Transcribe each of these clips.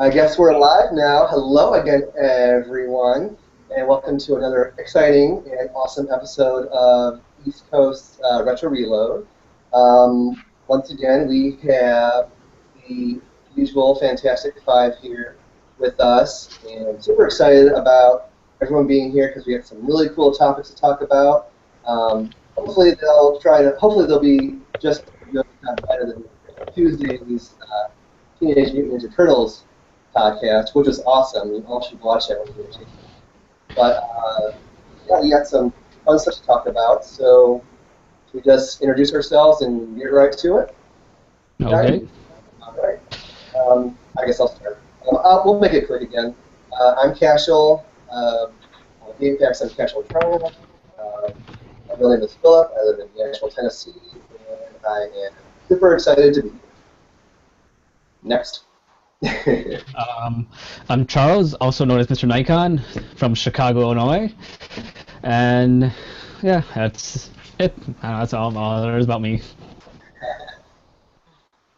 I guess we're live now. Hello again, everyone, and welcome to another exciting and awesome episode of East Coast Retro Reload. Once again, we have the usual Fantastic Five here with us, and super excited about everyone being here because we have some really cool topics to talk about. Hopefully they'll be just better than Tuesday's Teenage Mutant Ninja Turtles podcast, which was awesome. You all should watch that when you get a chance. But yeah, we got some fun stuff to talk about. So should we just introduce ourselves and get right to it? Okay. All right. I guess I'll start. We'll make it quick again. I'm Cashel. Game Packs, I'm Cashel Tryon. My real name is Philip. I live in Nashville, Tennessee, and I am super excited to be here. Next. I'm Charles, also known as Mr. Nikon, from Chicago, Illinois, and yeah, that's it. That's all there is about me.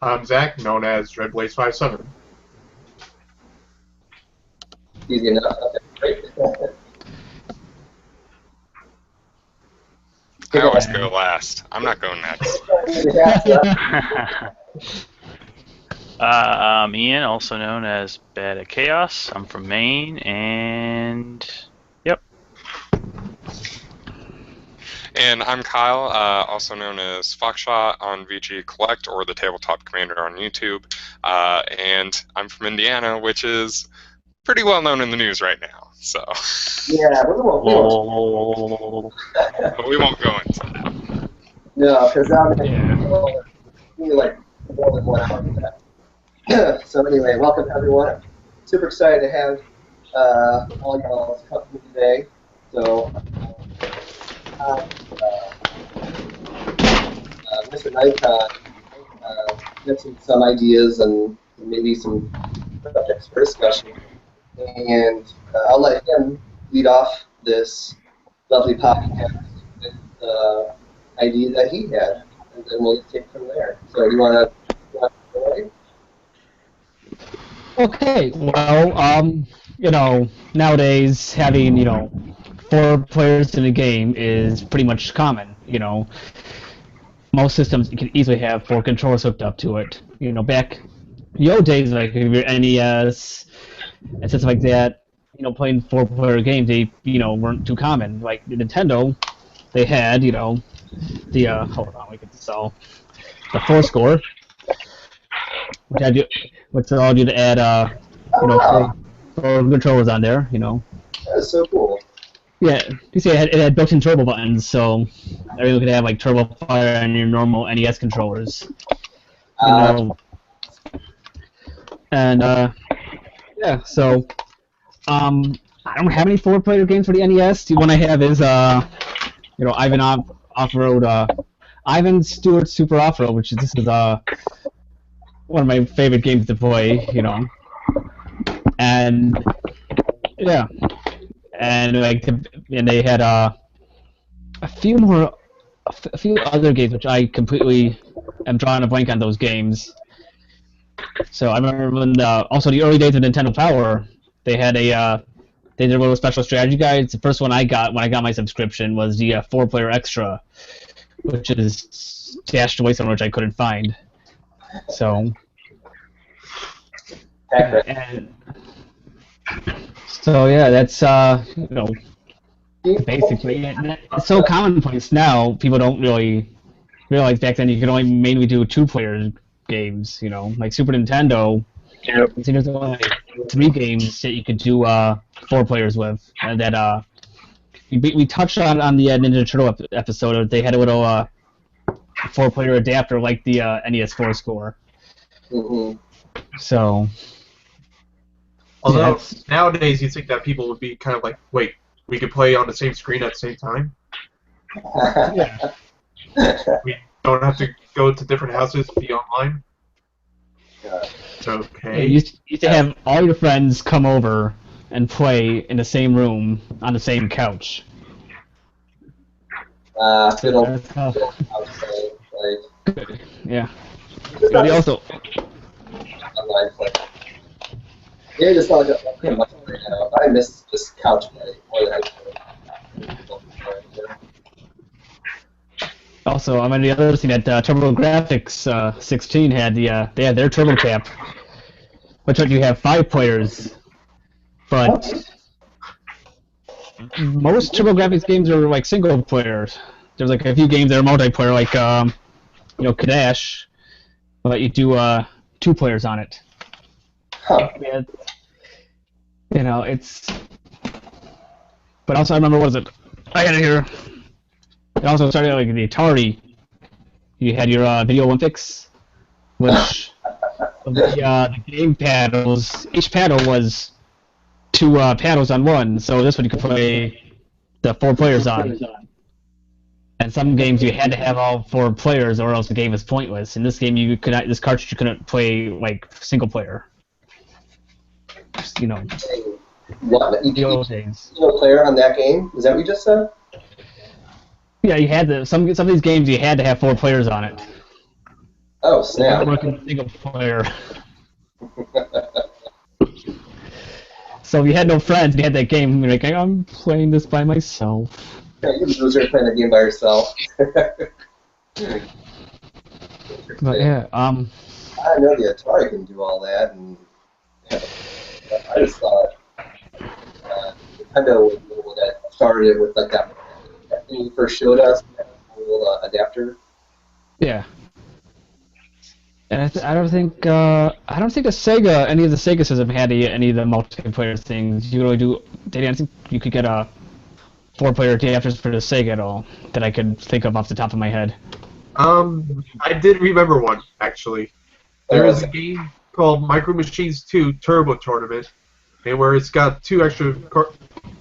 I'm Zach, known as DreadBlaze57. Easy enough. Okay, great. I always go last. I'm not going next. I'm Ian, also known as Bad at Chaos. I'm from Maine, and yep. And I'm Kyle, also known as Foxshot on VG Collect or the Tabletop Commander on YouTube. And I'm from Indiana, which is pretty well known in the news right now. So Yeah, but we won't go into that. No, because we need like more than 1 hour for that. So anyway, welcome everyone. Super excited to have all y'all's company today. So, Mr. Nikon mentioned some ideas and maybe some subjects for discussion, and I'll let him lead off this lovely podcast with the idea that he had, and then we'll take it from there. So, you want to go away? Okay, well, nowadays having, 4 players in a game is pretty much common, Most systems you can easily have 4 controllers hooked up to it. Back in the old days, like your NES and stuff like that, playing 4-player games, they, weren't too common. Like Nintendo, they had, hold on, we can sell the 4-score. Which allowed you to add, 4 controllers on there, That's so cool. Yeah, you see, it had built-in turbo buttons, so everyone could have like turbo fire on your normal NES controllers. And yeah, so I don't have any 4-player games for the NES. The one I have is Ivan Off-Road, Ivan Stewart Super Off-Road, which this is one of my favorite games to play, and yeah, and and they had a few other games which I completely am drawing a blank on those games. So I remember when also the early days of Nintendo Power, they had they did a little special strategy guides. The first one I got when I got my subscription was the 4-player extra, which is stashed away somewhere which I couldn't find. So, yeah, that's basically it. It's so commonplace now. People don't really realize back then you could only mainly do 2-player games. Like Super Nintendo. Yep. I think there's only 3 games that you could do 4 players with, and that we touched on the Ninja Turtle episode. They had a little 4-player adapter like the NES 4-score. Mm-hmm. So, although nowadays you think that people would be kind of like, wait, we could play on the same screen at the same time? Yeah. We don't have to go to different houses to be online? Okay. You used to have all your friends come over and play in the same room on the same couch. Fiddle. Yeah. But they also. Online play. Maybe it's not like a much right now. I miss just couch play more than anything. Also, I mean, the other thing that TurboGrafx 16 had they had their Turbo Cap, which let you have 5 players, but most TurboGrafx games are like single players. There's like a few games that are multiplayer, like Kadash, but you do 2 players on it. Huh. Yeah, it's. But also, I remember what was it? I had it here. It also started like the Atari. You had your Video Olympics, which the game paddles. Each paddle was 2 paddles on one, so this one you could play the 4 players on. And some games you had to have all 4 players, or else the game was pointless. In this game, this cartridge you couldn't play like single player. What? The old days. Single player on that game? Is that what you just said? Yeah, you had some of these games you had to have 4 players on it. Oh, snap. Single player. So if you had no friends, you had that game. You're like, I'm playing this by myself. Yeah, you loser playing the game by yourself. But yeah, I know the Atari can do all that, and I just thought Nintendo was the one that started it with like that thing you first showed us, that little adapter. yeah. And I don't think any of the Sega system had any of the multiplayer things. You really do. They didn't think you could get a 4-player adapters for the Sega at all that I could think of off the top of my head. I did remember one actually. There is a game called Micro Machines 2 Turbo Tournament, and where it's got 2 extra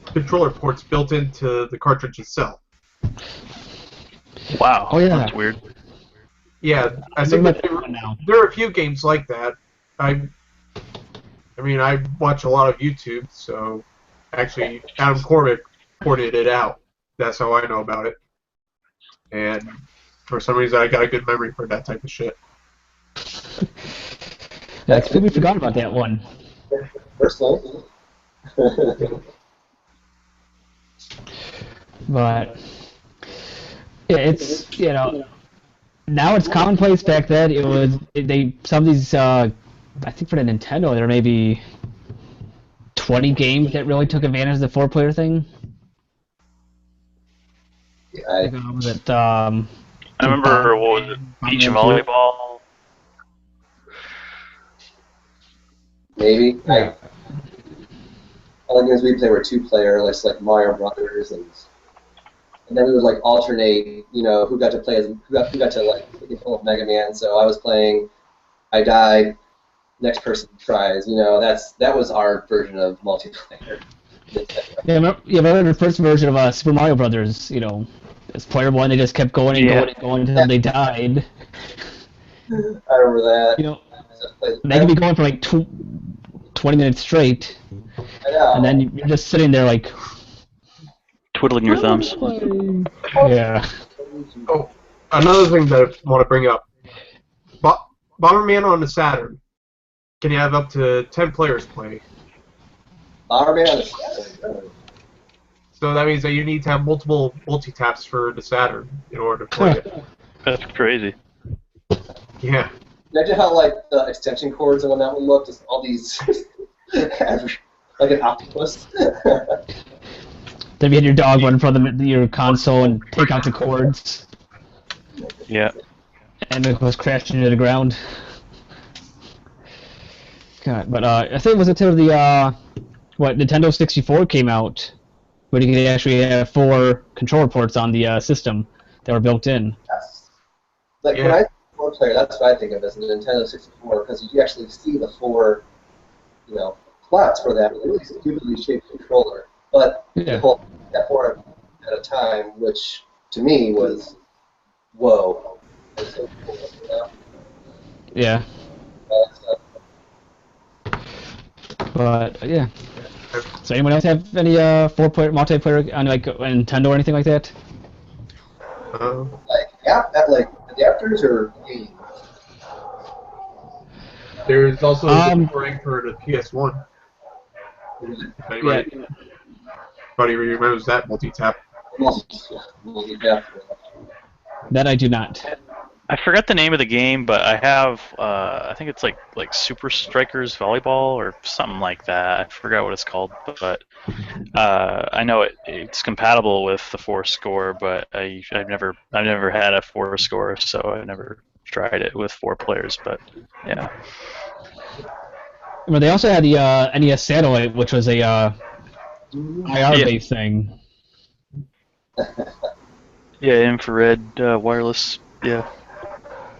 controller ports built into the cartridge itself. Wow. Oh, yeah. That's weird. Yeah, I think that there are a few games like that. I mean, I watch a lot of YouTube, so actually Adam Cormick ported it out. That's how I know about it. And for some reason, I got a good memory for that type of shit. Yeah, I completely forgot about that one. Personally. But yeah, it's now it's commonplace. Back then, some of these I think for the Nintendo there may be 20 games that really took advantage of the 4-player thing. Yeah, I remember that. I remember, what was it? Beach volleyball? maybe. All the games we played were 2-player, like Mario Brothers, and then we would like alternate, who got to play as who got to like take control of Mega Man. So I was playing, I died, next person tries. That was our version of multiplayer. Yeah, remember the first version of Super Mario Brothers? As player 1, they just kept going and going and going until they died. I remember that. They could be going for like 20 minutes straight, I know. and then you're just sitting there like Twiddling your thumbs. Yeah. Oh, another thing that I want to bring up. Bomberman on the Saturn. Can you have up to 10 players play? Bomberman on the Saturn. So that means that you need to have multiple multi-taps for the Saturn in order to play it. That's crazy. Yeah. Imagine how like the extension cords and whatnot would look, just all these, like an octopus. Then you had your dog run in front of your console and take out the cords. Yeah. And it goes crashing into the ground. God, but I think it was until the Nintendo 64 came out, where you could actually have 4 controller ports on the system that were built in. Yes. Like when I think of 4-player, that's what I think of as the Nintendo 64, because you actually see the 4, slots for that really stupidly shaped controller. But Yeah. the whole that 4 at a time, which to me was whoa. That's so cool, Yeah. But yeah. So anyone else have any 4-player multiplayer on like a Nintendo or anything like that? Like adapters or games? There's also the for the PS1. If anybody remembers that multi-tap. Yeah. That I do not. I forgot the name of the game, but I have I think it's like Super Strikers Volleyball or something like that. I forgot what it's called, but I know it's compatible with the 4-score, but I've never had a 4-score, so I never tried it with 4 players. But yeah, Well, they also had the NES Satellite, which was a IR-based thing. yeah, infrared wireless. Yeah,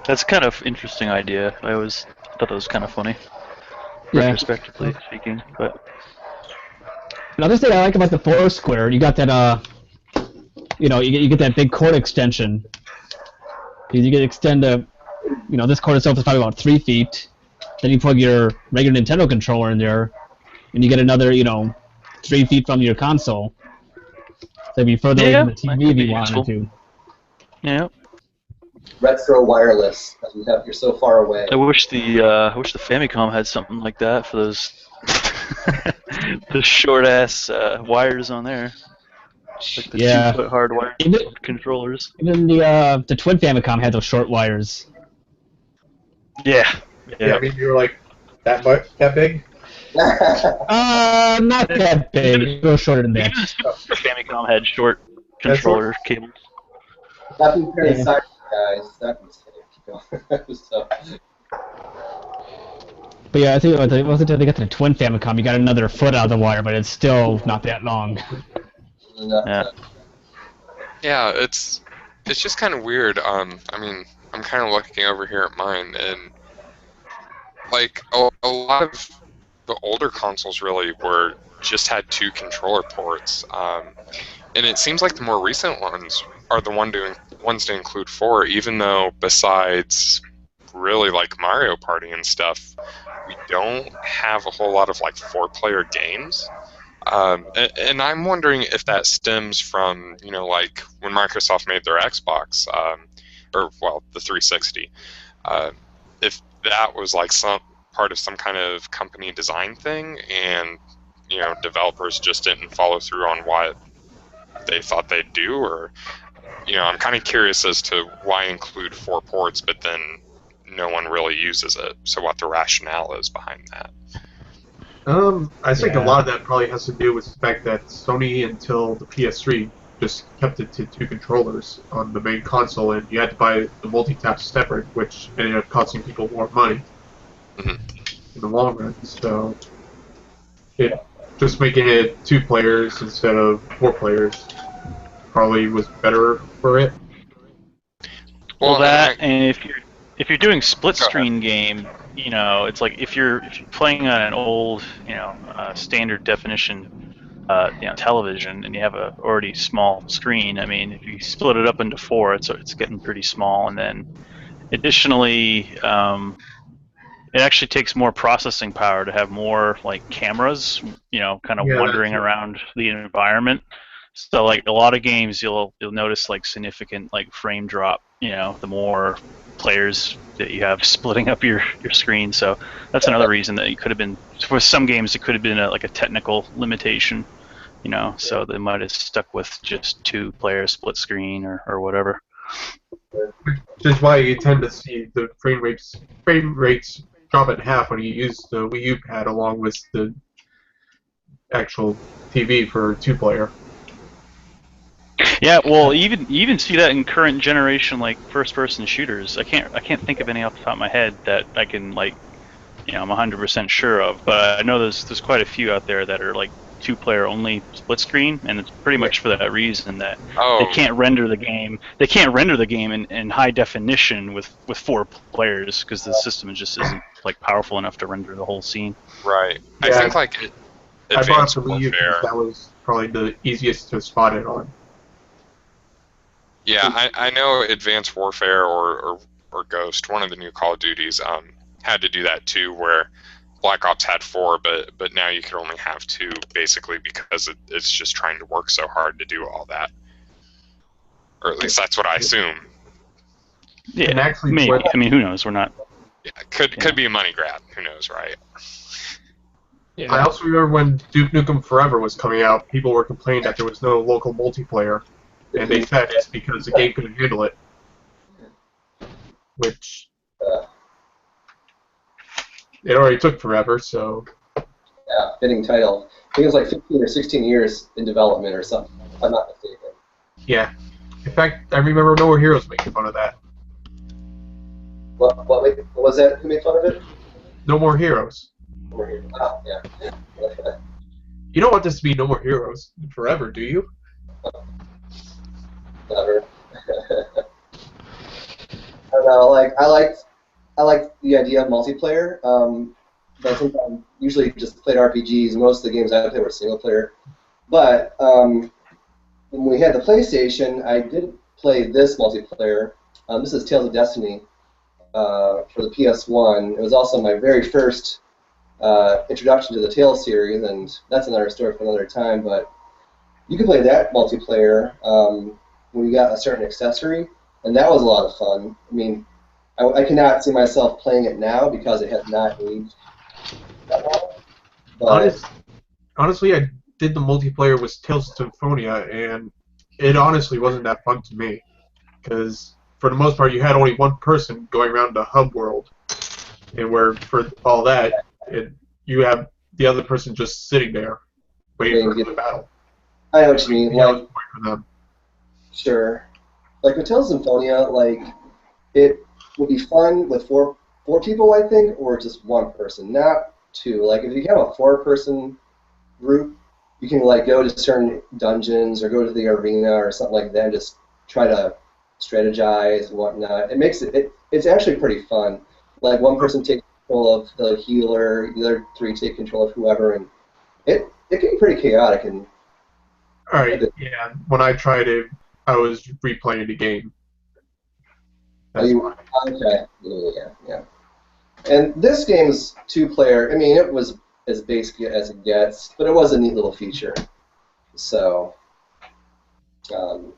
that's kind of interesting idea. I always thought that was kind of funny, retrospectively speaking. But another thing I like about the 4-square, you got that you get that big cord extension. You can extend this cord itself is probably about 3 feet. Then you plug your regular Nintendo controller in there, and you get another 3 feet from your console. So it'd be further away from the TV if you wanted to. Yeah. Retro wireless. You're so far away. I wish the Famicom had something like that for those the short ass wires on there, like the 2-foot hardwire controllers. Even the Twin Famicom had those short wires. Yeah. I mean, you were like that big. Not that big. A little shorter than that. Even the Famicom had short controller cables. Not being very excited, guys. So. But yeah, I think once they got to the Twin Famicom, you got another foot out of the wire, but it's still not that long. Yeah, it's just kind of weird. I mean, I'm kind of looking over here at mine, and like a lot of the older consoles really just had 2 controller ports, and it seems like the more recent ones are the ones to include 4, even though besides really like Mario Party and stuff, we don't have a whole lot of like 4-player games. And I'm wondering if that stems from, like when Microsoft made their Xbox, the 360, if that was like some part of some kind of company design thing, and developers just didn't follow through on what they thought they'd do, or I'm kind of curious as to why include 4 ports, but then no one really uses it. So what the rationale is behind that? I think a lot of that probably has to do with the fact that Sony, until the PS3, just kept it to 2 controllers on the main console, and you had to buy the multi-tap separate, which ended up costing people more money in the long run. So just making it 2 players instead of 4 players probably was better for it. Well, that, and if you're doing split screen game, it's like if you're playing on an old, standard definition, television, and you have a already small screen. I mean, if you split it up into 4, it's getting pretty small, and then additionally, it actually takes more processing power to have more like cameras, kind of wandering around the environment. So like a lot of games, you'll notice like significant like frame drop. The more players that you have splitting up your screen. So that's another reason that you could have been, for some games, it could have been like a technical limitation. So they might have stuck with just 2-player split screen or whatever. Which is why you tend to see the frame rates drop in half when you use the Wii U pad along with the actual TV for 2-player. Yeah, well, you even see that in current generation like first-person shooters. I can't think of any off the top of my head that I can I'm 100% sure of. But I know there's quite a few out there that are like 2-player only split screen, and it's pretty much for that reason that they can't render the game. They can't render the game in high definition with 4 players because the system just isn't like powerful enough to render the whole scene. Right. Yeah, I think like I brought up the Advanced Wii U because that was probably the easiest to spot it on. Yeah, I know Advanced Warfare or Ghost, one of the new Call of Duties, had to do that too, where Black Ops had 4, but now you could only have 2, basically because it's just trying to work so hard to do all that. Or at least that's what I assume. Yeah, actually, maybe. I mean, who knows? We're not. Yeah, could be a money grab. Who knows, right? I also remember when Duke Nukem Forever was coming out, people were complaining that there was no local multiplayer, and they said it's because the game couldn't handle it. Which it already took forever, so... Yeah, fitting title. I think it was like 15 or 16 years in development or something, if I'm not mistaken. Yeah. In fact, I remember No More Heroes making fun of that. What was that? Who made fun of it? No More Heroes. Oh, yeah. You don't want this to be No More Heroes forever, do you? Never. I don't know. Like I like the idea of multiplayer. But sometimes usually just played RPGs. Most of the games I played were single player. But when we had the PlayStation, I did play this multiplayer. This is Tales of Destiny for the PS1. It was also my very first introduction to the Tales series, and that's another story for another time. But you could play that multiplayer when you got a certain accessory, and that was a lot of fun. I mean, I cannot see myself playing it now because it has not aged that well. But Honestly, I did the multiplayer with Tales of Symphonia, and it honestly wasn't that fun to me. Because, for the most part, you had only one person going around the hub world, and where, for all that, you have the other person just sitting there, waiting for the battle. I know what you mean. That was Like, the point for them. sure. Like with Tales of Symphonia, like it would be fun with four people, I think, or just one person, not two. Like if you have a 4-person group, you can like go to certain dungeons or go to the arena or something like that and just try to strategize and whatnot. It makes it's actually pretty fun. Like one person takes control of the healer, the other 3 take control of whoever, and it can be pretty chaotic. And Alright, yeah. When I tried it, I was replaying the game. That's why. Okay, yeah. And this game's 2-player. I mean, it was as basic as it gets, but it was a neat little feature. So, the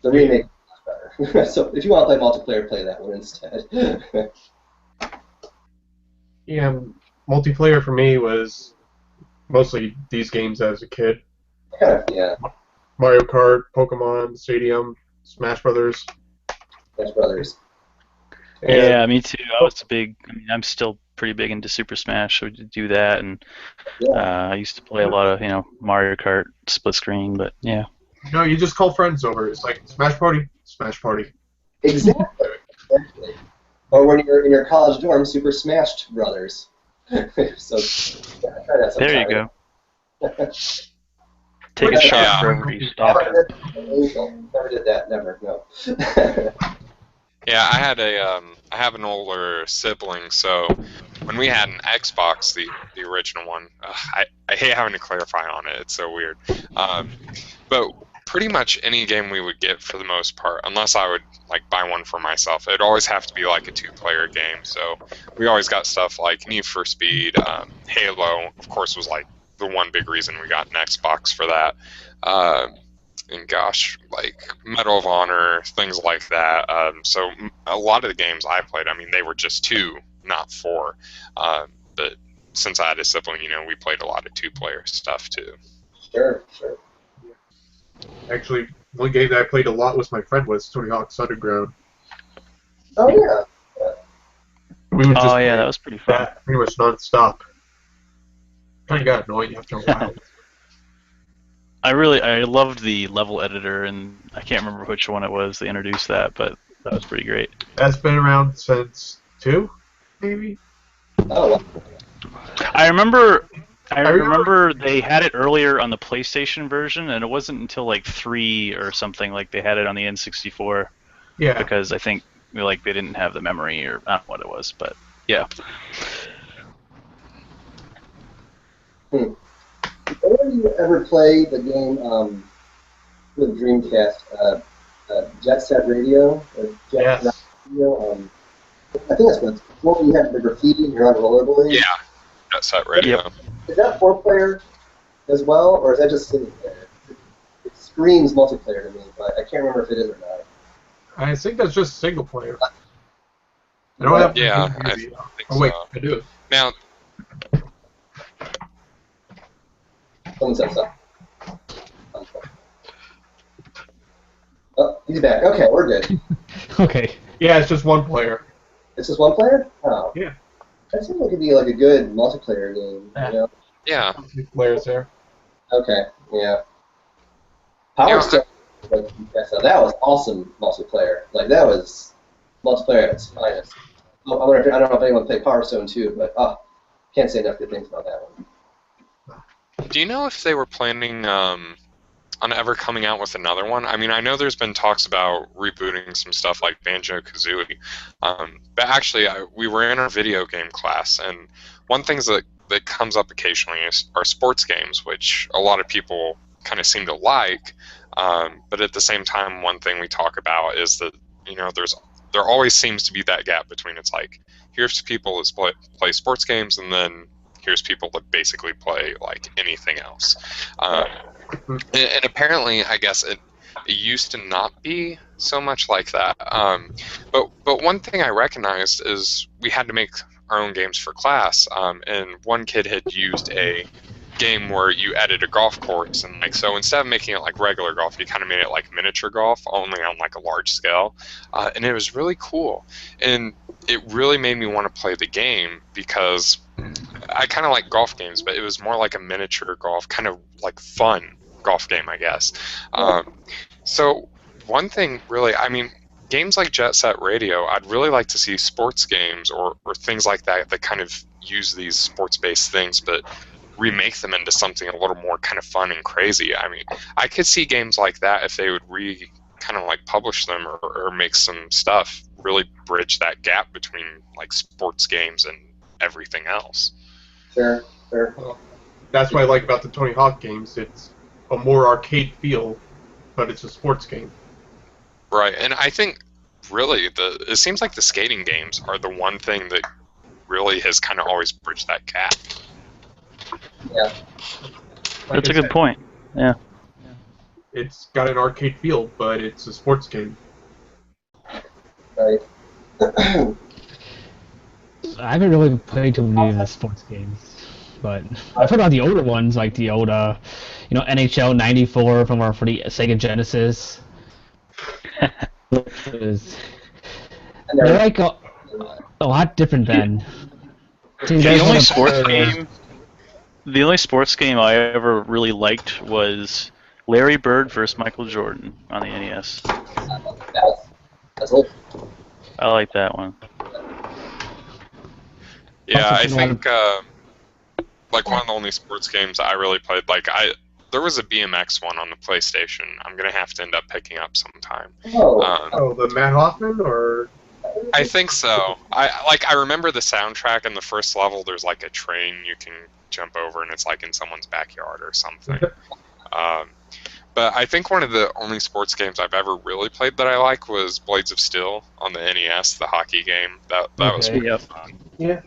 remake is better. So, if you want to play multiplayer, play that one instead. Yeah, multiplayer for me was mostly these games as a kid. Yeah. Mario Kart, Pokemon, Stadium, Smash Brothers. Smash Brothers. And yeah, me too. I'm still pretty big into Super Smash, so we do that, and I used to play a lot of, Mario Kart split screen, but yeah. No, you just call friends over. It's like Smash Party, Smash Party. Exactly. Or when you're in your college dorm, Super Smash Brothers. So, yeah, try that sometime. There you go. Take a shot for every stop. Never did that. Never. No. Yeah, I have an older sibling, so when we had an Xbox, the original one, I hate having to clarify on it. It's so weird. But pretty much any game we would get, for the most part, unless I would like buy one for myself, it'd always have to be like a 2-player game. So we always got stuff like Need for Speed, Halo, of course, was like the one big reason we got an Xbox for that. And gosh, like Medal of Honor, things like that. So a lot of the games I played, I mean, they were just 2, not 4. But since I had a sibling, we played a lot of 2-player stuff too. Sure. Actually, one game that I played a lot with my friend was Tony Hawk's Underground. Oh yeah. We would just that was pretty fun. pretty much non-stop. Kind of got annoying after a while. I loved the level editor, and I can't remember which one it was that introduced that, but that was pretty great. That's been around since 2, maybe? Oh. I remember they had it earlier on the PlayStation version, and it wasn't until like 3 or something like they had it on the N64. Yeah. Because I think they didn't have the memory, or I don't know what it was, but yeah. Did any of you ever play the game with Dreamcast, Jet Set Radio? Or Jet Set Radio? I think that's what it's called. You have the graffiti and you're on rollerblades. Yeah, Jet Set Radio. Yep. Is that 4-player as well, or is that just single player? It screams multiplayer to me, but I can't remember if it is or not. I think that's just single player. I don't have. Yeah, I think Oh wait, so. I do. Now, Someone said something. Oh, he's back. Okay, we're good. Okay. Yeah, it's just one player. It's just one player? Oh. Yeah. That seems like it'd be like a good multiplayer game, you know? Yeah. Two players there. Okay, yeah. Power Stone, like, that was awesome multiplayer. Like, that was multiplayer at its finest. I don't know if anyone played Power Stone 2, but can't say enough good things about that one. Do you know if they were planning on ever coming out with another one? I mean, I know there's been talks about rebooting some stuff like Banjo-Kazooie, but actually, we were in our video game class, and one thing that comes up occasionally are sports games, which a lot of people kind of seem to like, but at the same time, one thing we talk about is that, you know, there always seems to be that gap between, it's like, here's people that play sports games, and then here's people that basically play like anything else. And apparently, I guess it used to not be so much like that. But one thing I recognized is we had to make our own games for class, and one kid had used a game where you added a golf course, and like, so instead of making it like regular golf, you kind of made it like miniature golf, only on like a large scale, and it was really cool, and it really made me want to play the game because I kind of like golf games, but it was more like a miniature golf, kind of like fun golf game, I guess. So one thing really, I mean, games like Jet Set Radio, I'd really like to see sports games or things like that that kind of use these sports-based things, but remake them into something a little more kind of fun and crazy. I mean, I could see games like that if they would kind of like publish them or make some stuff, really bridge that gap between like sports games and everything else. Sure. Well, that's what I like about the Tony Hawk games. It's a more arcade feel, but it's a sports game. Right, and I think really it seems like the skating games are the one thing that really has kind of always bridged that gap. Yeah. That's a good point. Yeah. It's got an arcade feel, but it's a sports game. Right. I haven't really played too many of the sports games, but I've heard about the older ones, like the old, NHL '94 for the Sega Genesis. They're like a lot different then. The only sports game I ever really liked was Larry Bird versus Michael Jordan on the NES. That's old. I like that one. Yeah, I think like one of the only sports games I really played, like there was a BMX one on the PlayStation. I'm gonna have to end up picking up sometime. The Matt Hoffman, or? I think so. I remember the soundtrack in the first level. There's like a train you can jump over, and it's like in someone's backyard or something. But I think one of the only sports games I've ever really played that I like was Blades of Steel on the NES, the hockey game. That was pretty fun. Yeah.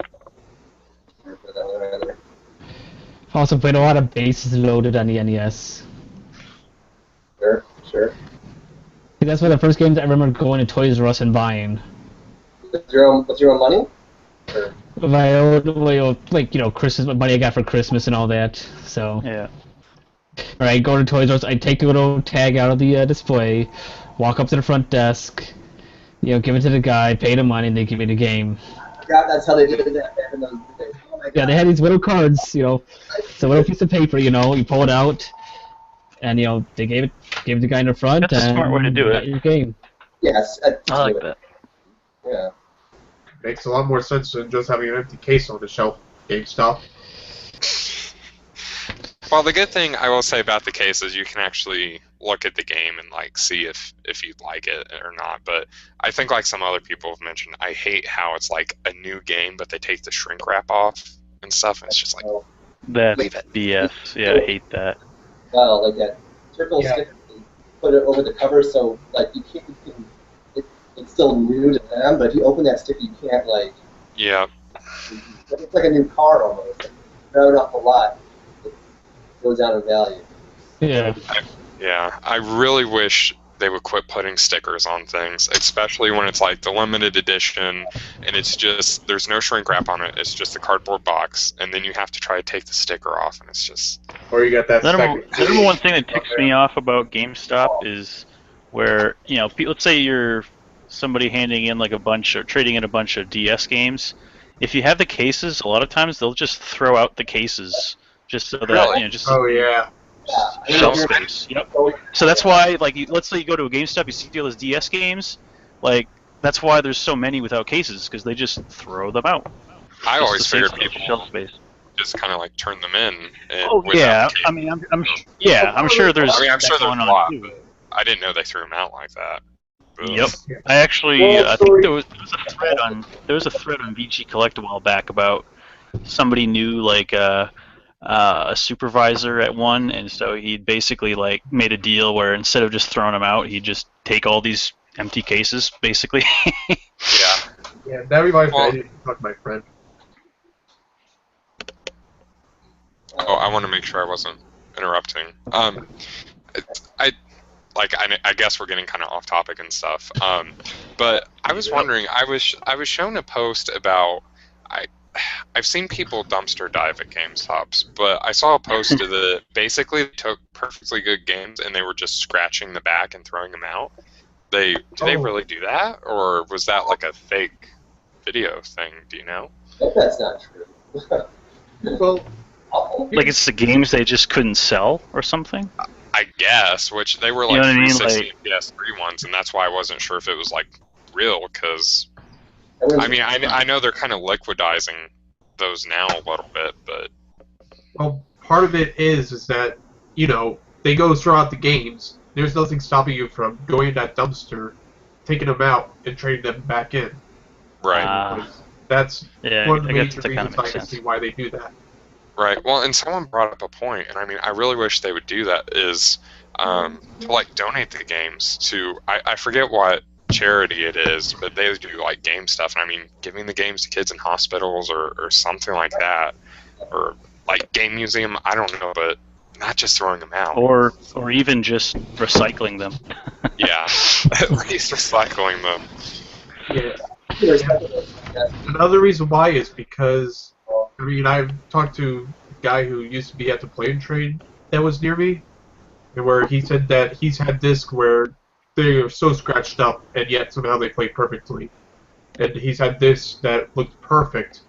Also played a lot of Bases Loaded on the NES. Sure. That's one of the first games I remember going to Toys R Us and buying. With your own money? Or? My own, Christmas, my money I got for Christmas and all that. So. Yeah. Alright, go to Toys R Us. I take the little tag out of the display, walk up to the front desk, give it to the guy, pay the money, and they give me the game. Yeah, that's how they did it back in those days. Oh my God. Yeah, they had these little cards, so a little piece of paper, you pull it out, and they gave the guy in the front. That's a smart way to do it. Your game. Yes, I like that. Yeah. Makes a lot more sense than just having an empty case on the shelf. GameStop. Well, the good thing I will say about the case is you can actually look at the game and like see if you like it or not. But I think like some other people have mentioned, I hate how it's like a new game, but they take the shrink wrap off and stuff. And it's just like, that's leave it. BS. Yeah, I hate that. Wow, like that circle sticker, put it over the cover so like you can't. It's still new to them, but if you open that sticker, you can't like. Yeah. It's like a new car almost. Like, drive it off the lot. Goes down in value. Yeah. I really wish they would quit putting stickers on things, especially when it's like the limited edition and it's just there's no shrink wrap on it. It's just a cardboard box, and then you have to try to take the sticker off, and it's just. Or you got that. The number one thing that ticks me off about GameStop is where let's say you're somebody handing in like a bunch or trading in a bunch of DS games. If you have the cases, a lot of times they'll just throw out the cases just so that Really? just Oh yeah. shelf space. Yep. So that's why, like, let's say you go to a GameStop, you see all those DS games, like that's why there's so many without cases because they just throw them out. I Just always to save figured people shelf space. just kind of like turn them in. And Oh yeah, without I mean, I'm sure there's. I mean, I'm sure there's going a on lot, too. but I didn't know they threw them out like that. Ugh. Yep. I actually, I think there was a thread on VG Collect a while back about somebody knew like a supervisor at one, and so he basically like made a deal where instead of just throwing them out, he'd just take all these empty cases, basically. Yeah. Yeah, that reminds me. I need to talk to my friend. Oh, I want to make sure I wasn't interrupting. I guess we're getting kind of off topic and stuff. But I was wondering. I was shown a post about. I've seen people dumpster dive at GameStops, but I saw a post that basically took perfectly good games and they were just scratching the back and throwing them out. Do they really do that, or was that like a fake video thing? Do you know? I hope that's not true. Well, Like it's the games they just couldn't sell or something. I guess, which they were like You know what I mean? 360 and PS3 ones, and that's why I wasn't sure if it was like real. Because I mean, I know they're kind of liquidizing those now a little bit, but well, part of it is that they go throughout the games. There's nothing stopping you from going in that dumpster, taking them out, and trading them back in. right, That's one of the I guess major that kind reasons of I makes can sense. see why they do that. right. Well, and someone brought up a point, and I mean, I really wish they would do that. Is to like donate the games to I forget what charity it is, but they do like game stuff, and I mean, giving the games to kids in hospitals or something like that, or like game museum. I don't know, but not just throwing them out. Or even just recycling them. Yeah, at least recycling them. Yeah. Another reason why is because I've talked to a guy who used to be at the plane train that was near me, and where he said that he's had discs where they are so scratched up and yet somehow they play perfectly, and he's had discs that looked perfect.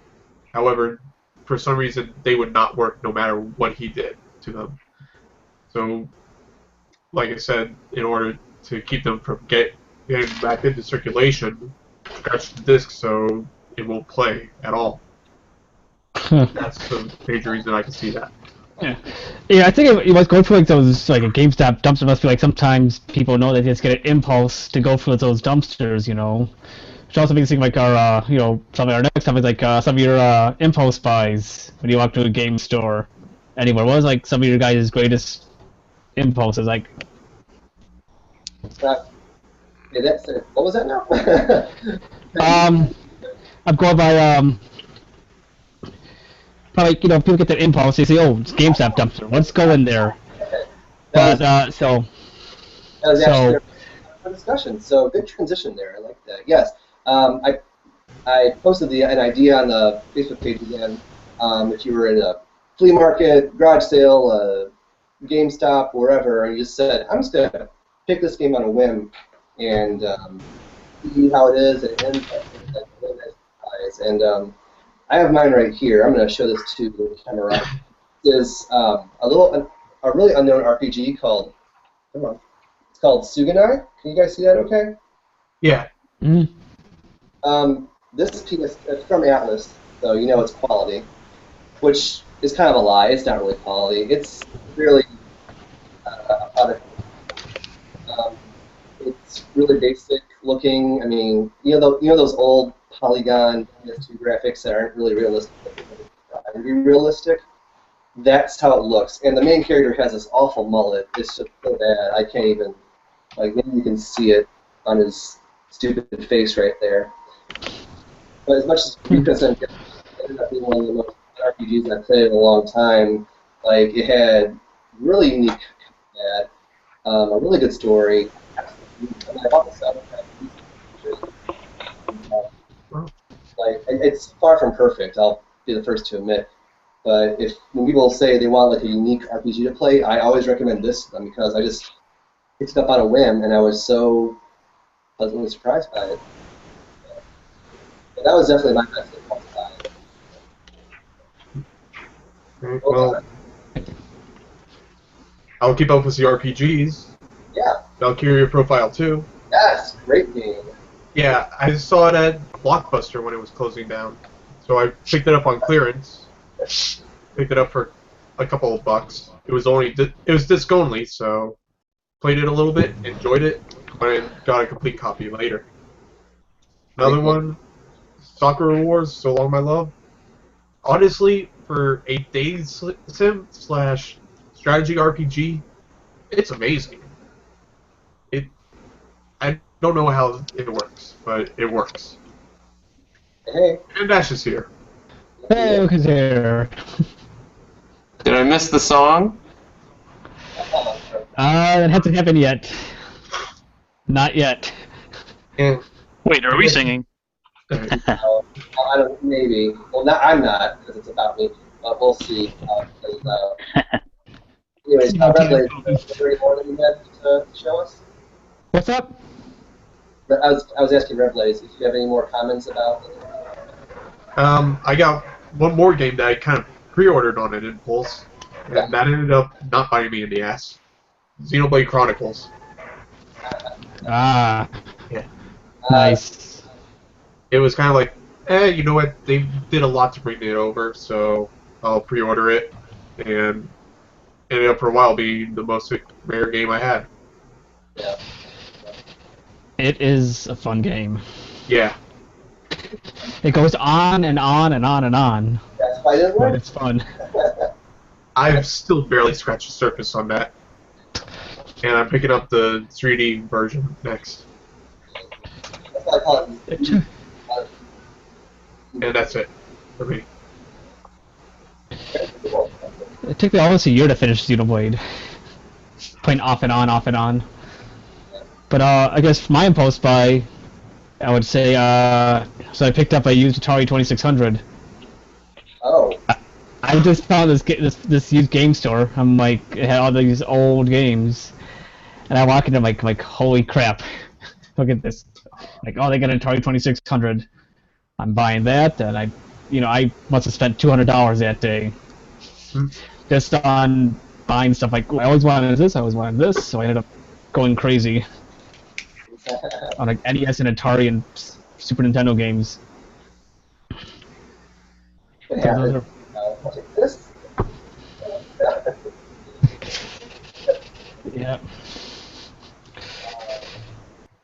However, for some reason they would not work no matter what he did to them. So, like I said, in order to keep them from getting back into circulation, scratch the disc so it won't play at all. That's the major reason I can see that. Yeah, I think it was going through like those like a GameStop dumpster must be like sometimes people know they just get an impulse to go through those dumpsters, Which also makes me think like our some of our next topic is like some of your impulse buys when you walk to a game store anywhere. What was like some of your guys' greatest impulses like? What was that now? I'm going by probably people get that impulse. They say, "Oh, it's GameStop dumpster. Let's go in there." But that was actually a discussion. So good transition there. I like that. Yes, I posted an idea on the Facebook page again. If you were in a flea market, garage sale, GameStop, wherever, and you just said, "I'm just gonna pick this game on a whim and see how it is," and I have mine right here. I'm going to show this to the camera. There's a really unknown RPG called, it's called Suganai. Can you guys see that okay? Yeah. Mm-hmm. This piece is from Atlas, so you know it's quality, which is kind of a lie. It's not really quality. It's really it's really basic looking. I mean, those old polygon PS2 graphics that aren't really realistic, to be realistic. That's how it looks. And the main character has this awful mullet. It's just so bad. I can't even, maybe you can see it on his stupid face right there. But as much as you can say, it ended up being one of the most RPGs I've played in a long time. It had really unique combat, a really good story, I bought the soundtrack. Like, it's far from perfect. I'll be the first to admit. But when people say they want like a unique RPG to play, I always recommend this to them because I just picked it up on a whim and I was so pleasantly surprised by it. And that was definitely my best impulse buy. Well, I'll keep up with the RPGs. Yeah. Valkyria Profile 2. Yes, great game. Yeah, I saw it at Blockbuster when it was closing down. So I picked it up on clearance. Picked it up for a couple of bucks. It was disc only, so played it a little bit, enjoyed it, but I got a complete copy later. Another one, Soccer Wars, So Long My Love. Honestly, for a days sim / strategy RPG, it's amazing. I don't know how it works, but it works. Hey. And Dash is here. Hey, look who's here. Did I miss the song? It hasn't happened yet. Not yet. And Wait, are we singing? I don't, maybe. Well, I'm not, because it's about me. But we'll see. Anyways, Red is there any more that you had to show us? What's up? I was asking Red Blaze if you have any more comments about it. I got one more game that I kind of pre-ordered on an impulse, and that ended up not biting me in the ass. Xenoblade Chronicles. Ah. Yeah. Nice. It was kind of like, you know what? They did a lot to bring it over, so I'll pre-order it, and ended up for a while being the most rare game I had. Yeah. It is a fun game. Yeah. It goes on and on and on and on. That's why I didn't But like it's fun. I've still barely scratched the surface on that. And I'm picking up the 3D version next. That's why I call it. And that's it for me. It took me almost a year to finish Xenoblade. Playing off and on, off and on. But I guess for my impulse buy, I would say, so I picked up a used Atari 2600. Oh. I just found this used game store. I'm like, it had all these old games, and I walk into like holy crap, look at this. Like, oh, they got an Atari 2600. I'm buying that, and I must have spent $200 that day, just on buying stuff. Like, I always wanted this, so I ended up going crazy on like NES and Atari and Super Nintendo games. This? Yeah.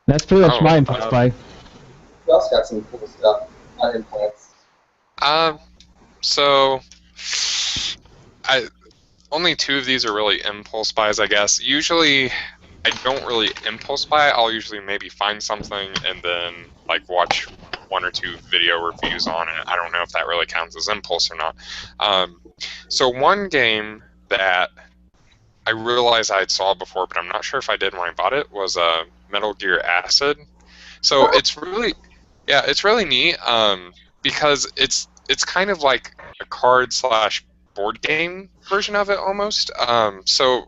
That's pretty much my impulse buy. Who else got some cool stuff on implants? So only two of these are really impulse buys, I guess. Usually, I don't really impulse buy. I'll usually maybe find something and then like watch one or two video reviews on it. I don't know if that really counts as impulse or not. So one game that I realized I had saw before, but I'm not sure if I did when I bought it, was Metal Gear Acid. So it's really neat because it's kind of like a card / board game version of it almost. So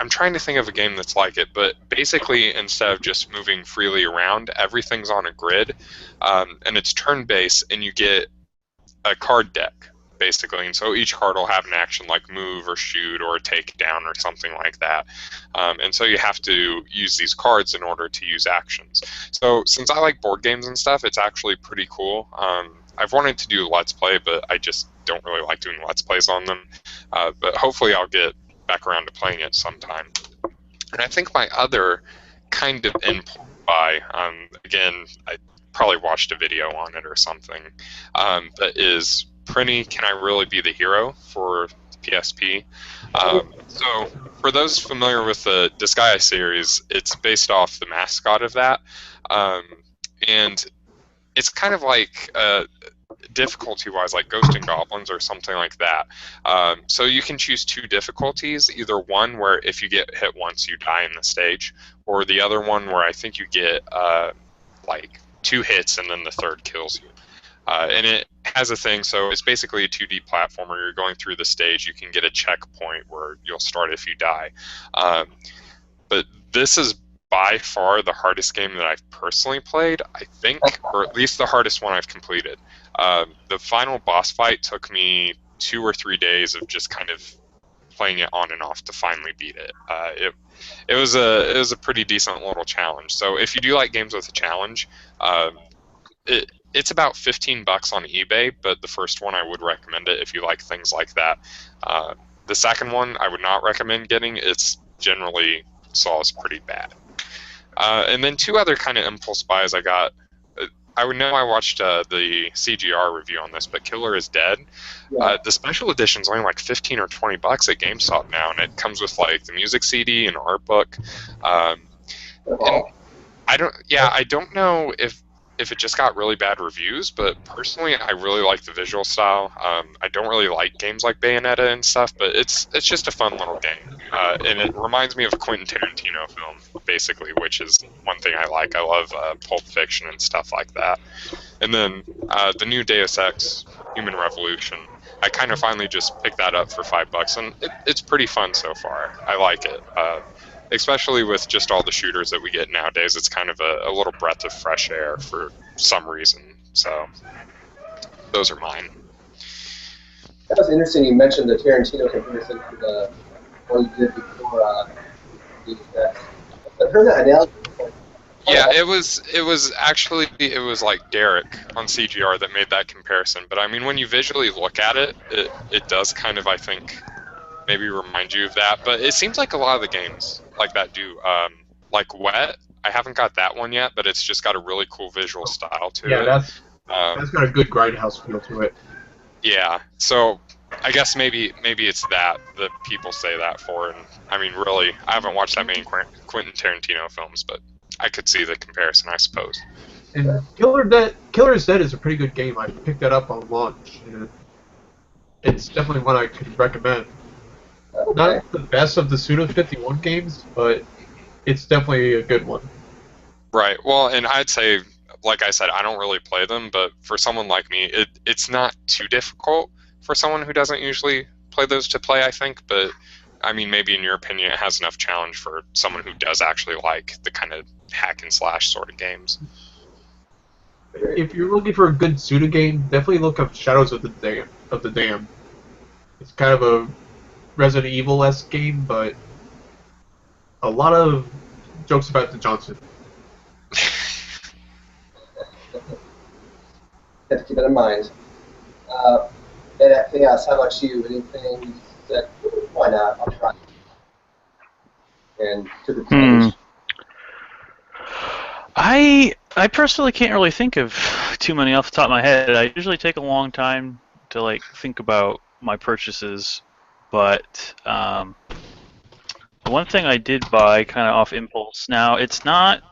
I'm trying to think of a game that's like it, but basically instead of just moving freely around, everything's on a grid, and it's turn-based, and you get a card deck, basically. And so each card will have an action like move or shoot or take down or something like that. And so you have to use these cards in order to use actions. So since I like board games and stuff, it's actually pretty cool. I've wanted to do Let's Play, but I just don't really like doing Let's Plays on them. But hopefully I'll get back around to playing it sometime. And I think my other kind of impulse buy, again, I probably watched a video on it or something, that is Prinny, Can I Really Be the Hero for PSP. So for those familiar with the Disgaea series, it's based off the mascot of that. And it's kind of like difficulty-wise, like Ghost and Goblins or something like that. So you can choose 2 difficulties, either one where if you get hit once you die in the stage, or the other one where I think you get like 2 hits and then the third kills you. And it has a thing, so it's basically a 2D platformer. You're going through the stage, you can get a checkpoint where you'll start if you die. But this is by far the hardest game that I've personally played, I think, or at least the hardest one I've completed. The final boss fight took me 2 or 3 days of just kind of playing it on and off to finally beat it. It was a pretty decent little challenge. So if you do like games with a challenge, it's about $15 on eBay, but the first one I would recommend it if you like things like that. The second one I would not recommend getting. It's generally saw as pretty bad. And then 2 other kind of impulse buys I got. I would know I watched the CGR review on this, but Killer is Dead. Yeah. The special edition's only like $15 or $20 at GameStop now, and it comes with like the music CD and art book. And I don't know if it just got really bad reviews, but personally, I really like the visual style. I don't really like games like Bayonetta and stuff, but it's just a fun little game, and it reminds me of a Quentin Tarantino film, basically, which is one thing I like. I love Pulp Fiction and stuff like that. And then the new Deus Ex: Human Revolution. I kind of finally just picked that up for $5, and it's pretty fun so far. I like it. Especially with just all the shooters that we get nowadays, it's kind of a little breath of fresh air for some reason. So, those are mine. That was interesting. You mentioned the Tarantino comparison to the one you did before. I've heard that analogy before. Yeah, it was like Derek on CGR that made that comparison. But I mean, when you visually look at it, it does kind of, I think, maybe remind you of that. But it seems like a lot of the games like that do. Like Wet, I haven't got that one yet, but it's just got a really cool visual style to it. Yeah, that's got a good grindhouse feel to it. Yeah, so I guess maybe it's that people say that for. And I mean, really, I haven't watched that many Quentin Tarantino films, but I could see the comparison, I suppose. And Killer is Dead is a pretty good game. I picked that up on launch, and it's definitely one I could recommend. Okay. Not the best of the Suda 51 games, but it's definitely a good one. Right. Well, and I'd say, like I said, I don't really play them, but for someone like me, it's not too difficult for someone who doesn't usually play those to play, I think. But, I mean, maybe in your opinion, it has enough challenge for someone who does actually like the kind of hack and slash sort of games. If you're looking for a good Suda game, definitely look up Shadows of the Dam. It's kind of a Resident Evil-esque game, but a lot of jokes about the Johnson. Have to keep that in mind. Chaos, how about you? Anything that, why not? I'll try. And to the challenge. I personally can't really think of too many off the top of my head. I usually take a long time to like think about my purchases, but the one thing I did buy kind of off impulse. Now it's not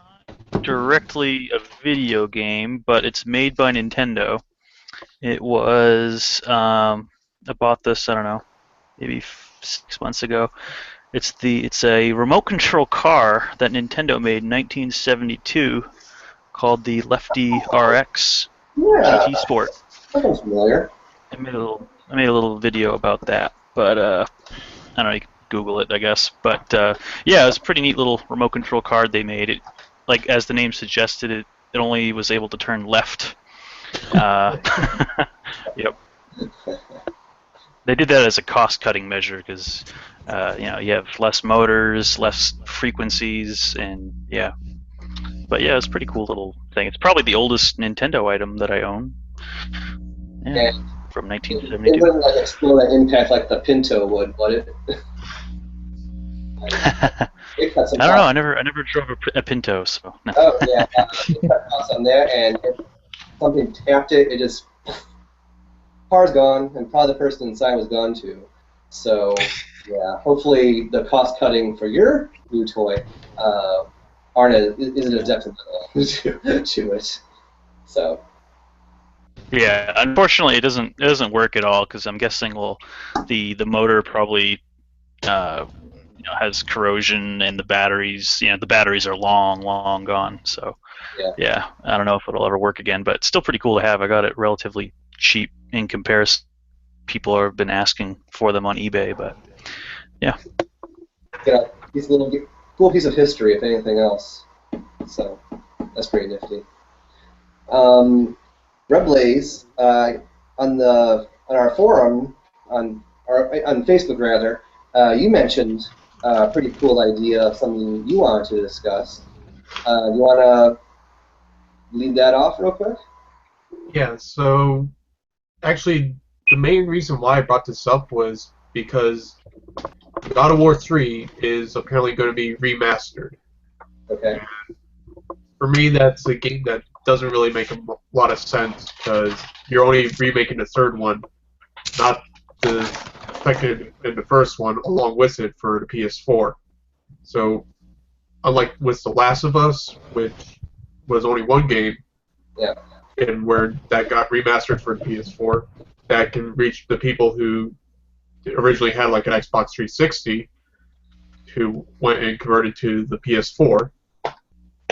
directly a video game, but it's made by Nintendo. It was I bought this, I don't know, maybe 6 months ago. It's a remote control car that Nintendo made in 1972 called the Lefty RX GT Sport. That sounds familiar. I made a little video about that, but I don't know, you can Google it, I guess. But yeah, it was a pretty neat little remote control card they made. It, like as the name suggested, it only was able to turn left. Yep. They did that as a cost-cutting measure because you have less motors, less frequencies, and yeah. But yeah, it's a pretty cool little thing. It's probably the oldest Nintendo item that I own. Yeah, from 1972. It wouldn't like explode that impact like the Pinto would it? I don't know. I never drove a Pinto, so. No. Oh yeah, it cut costs on there, and if something tapped it, it just car's gone, and probably the person inside was gone too. So yeah, hopefully the cost cutting for your new toy isn't as detrimental to it. So Yeah, unfortunately, it doesn't work at all because I'm guessing the motor probably has corrosion and the batteries are long gone. So yeah, I don't know if it'll ever work again, but it's still pretty cool to have. I got it relatively cheap in comparison. People have been asking for them on eBay, but yeah. Yeah, he's a little cool piece of history, if anything else. So that's pretty nifty. Reblaze, on our forum on Facebook rather, you mentioned a pretty cool idea of something you wanted to discuss. You want to lead that off real quick? Yeah. So actually, the main reason why I brought this up was because God of War 3 is apparently going to be remastered. Okay. For me, that's a game that doesn't really make a lot of sense because you're only remaking the third one, not the second and the first one along with it for the PS4. So, unlike with The Last of Us, which was only one game, Yeah. and where that got remastered for the PS4, that can reach the people who originally had like an Xbox 360, who went and converted to the PS4.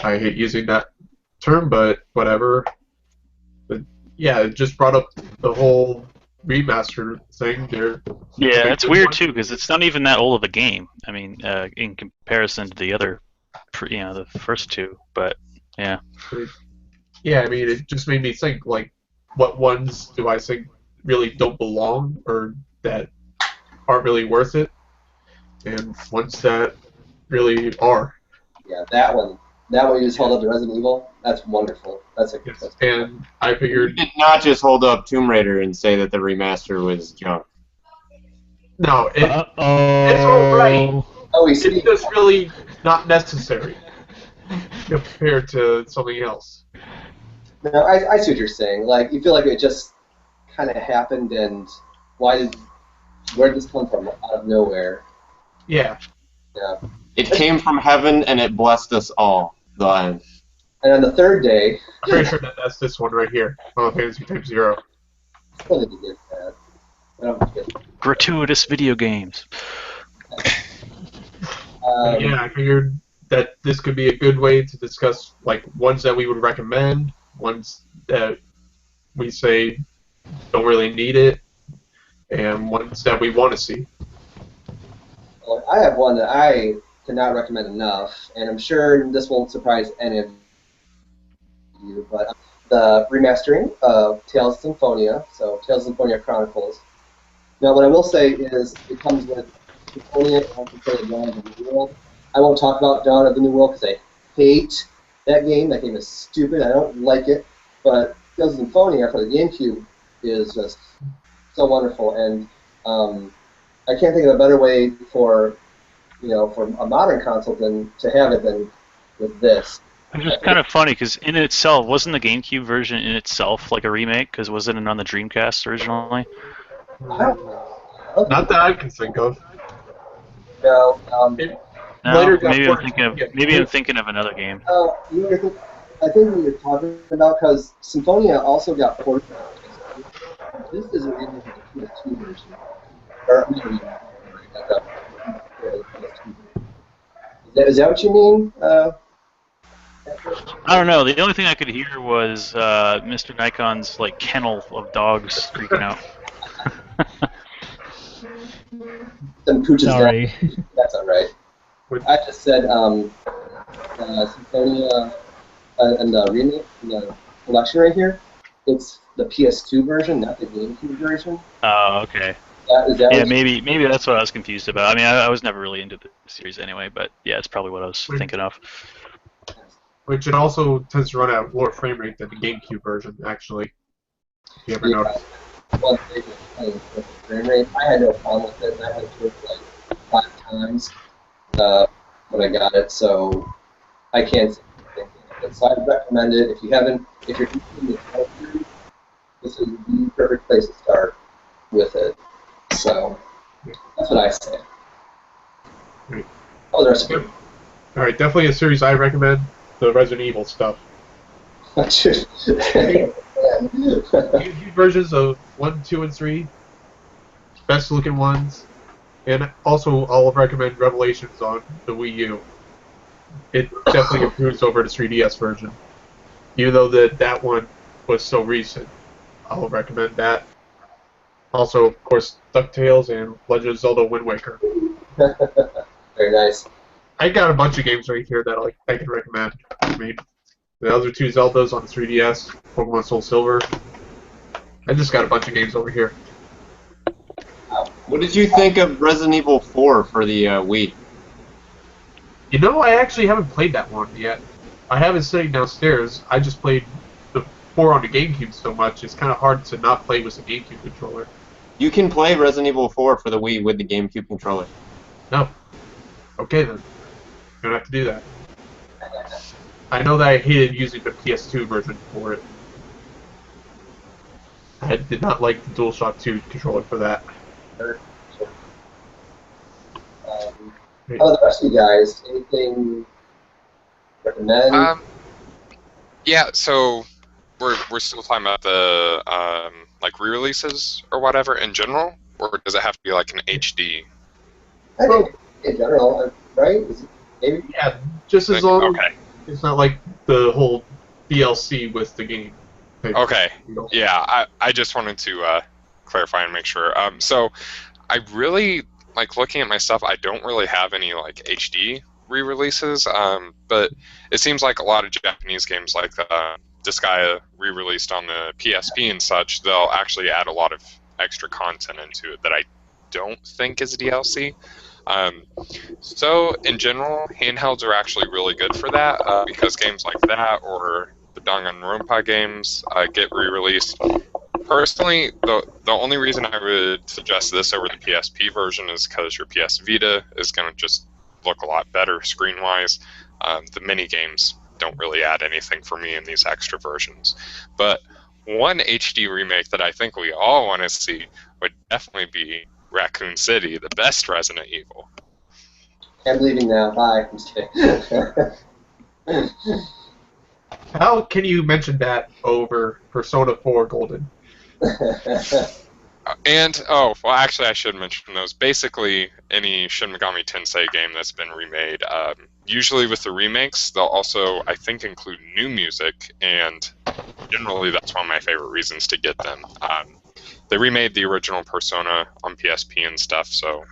I hate using that term, but whatever. But yeah, it just brought up the whole remaster thing there. Yeah, it's weird too because it's not even that old of a game. I mean, in comparison to the other, the first two. But yeah. Yeah, I mean, it just made me think like, what ones do I think really don't belong or that aren't really worth it, and ones that really are. Yeah, that one. That one you just held up to Resident Evil. That's wonderful. That's a. Yes. That's And I figured. You did not just hold up Tomb Raider and say that the remaster was junk. No, it's It's alright. Oh, It's just really not necessary compared to something else. No, I see what you're saying. Like, you feel like it just kind of happened, and where did this come from? Out of nowhere. Yeah. Yeah. It came from heaven and it blessed us all. The end. And on the third day. I'm pretty sure that's this one right here. Final Fantasy Type 0. Still need to get that. I don't get Gratuitous video games. Yeah, I figured that this could be a good way to discuss like ones that we would recommend, ones that we say don't really need it, and ones that we want to see. Well, I have one that I cannot recommend enough, and I'm sure this won't surprise any of you, but the remastering of Tales of Symphonia, so Tales of Symphonia Chronicles. Now, what I will say is it comes with Symphonia and Symphonia Dawn of the New World. I won't talk about Dawn of the New World because I hate that game. That game is stupid. I don't like it. But Tales of Symphonia for the GameCube is just so wonderful, and I can't think of a better way for for a modern console than to have it than with this. It's just kind of funny because in itself, wasn't the GameCube version in itself like a remake? Because wasn't it on the Dreamcast originally? Not that I can think of. No, Later maybe got I'm thinking of another game. I think what you're talking about, because Symphonia also got ported. This is a remake of the PS2 version. Or maybe is that what you mean? I don't know. The only thing I could hear was Mr. Nikon's like kennel of dogs freaking out. Sorry. That's all right. I just said Symphonia and the remake, the collection right here. It's the PS2 version, not the GameCube version. Oh, okay. Yeah, maybe that's what I was confused about. I mean, I was never really into the series anyway, but yeah, it's probably what I was thinking of. Which it also tends to run at a lower frame rate than the GameCube version, actually. If you ever noticed. Well, frame rate. I had no problem with it. I went through it like 5 times when I got it, so I can't say anything of it. So I'd recommend it if you're interested in the series. This is the perfect place to start with it. So that's what I say. Right. Oh, there's good. All right, definitely a series I recommend. The Resident Evil stuff. Yeah, GameCube versions of 1, 2, and 3, best looking ones. And also, I'll recommend Revelations on the Wii U. It definitely improves over the 3DS version. Even though that one was so recent, I'll recommend that. Also, of course, DuckTales and Legend of Zelda Wind Waker. Very nice. I got a bunch of games right here that I can recommend. I mean, the other two Zeldas on the 3DS, Pokemon Soul Silver. I just got a bunch of games over here. What did you think of Resident Evil 4 for the Wii? You know, I actually haven't played that one yet. I have it sitting downstairs. I just played the 4 on the GameCube so much, it's kind of hard to not play with the GameCube controller. You can play Resident Evil 4 for the Wii with the GameCube controller. No. Okay then. You don't have to do that. I know that I hated using the PS2 version for it. I did not like the DualShock 2 controller for that. How about the rest of you guys? Anything recommend? Yeah, so we're still talking about the like re-releases or whatever in general, or does it have to be like an HD? I think in general, right? Is it maybe? Yeah, just as long as it's not like the whole DLC with the game. Okay. Yeah, I just wanted to clarify and make sure. So I really like looking at my stuff. I don't really have any like HD re-releases, but it seems like a lot of Japanese games like Disgaea re-released on the PSP and such, they'll actually add a lot of extra content into it that I don't think is DLC. So in general, handhelds are actually really good for that because games like that or the Danganronpa games get re-released. Personally, the only reason I would suggest this over the PSP version is because your PS Vita is going to just look a lot better screen-wise. The mini games don't really add anything for me in these extra versions. But one HD remake that I think we all want to see would definitely be Raccoon City, the best Resident Evil. I'm leaving now. Bye. I'm just kidding. How can you mention that over Persona 4 Golden? And, oh, well, actually, I should mention those. Basically, any Shin Megami Tensei game that's been remade, usually with the remakes, they'll also, I think, include new music, and generally that's one of my favorite reasons to get them. They remade the original Persona on PSP and stuff, so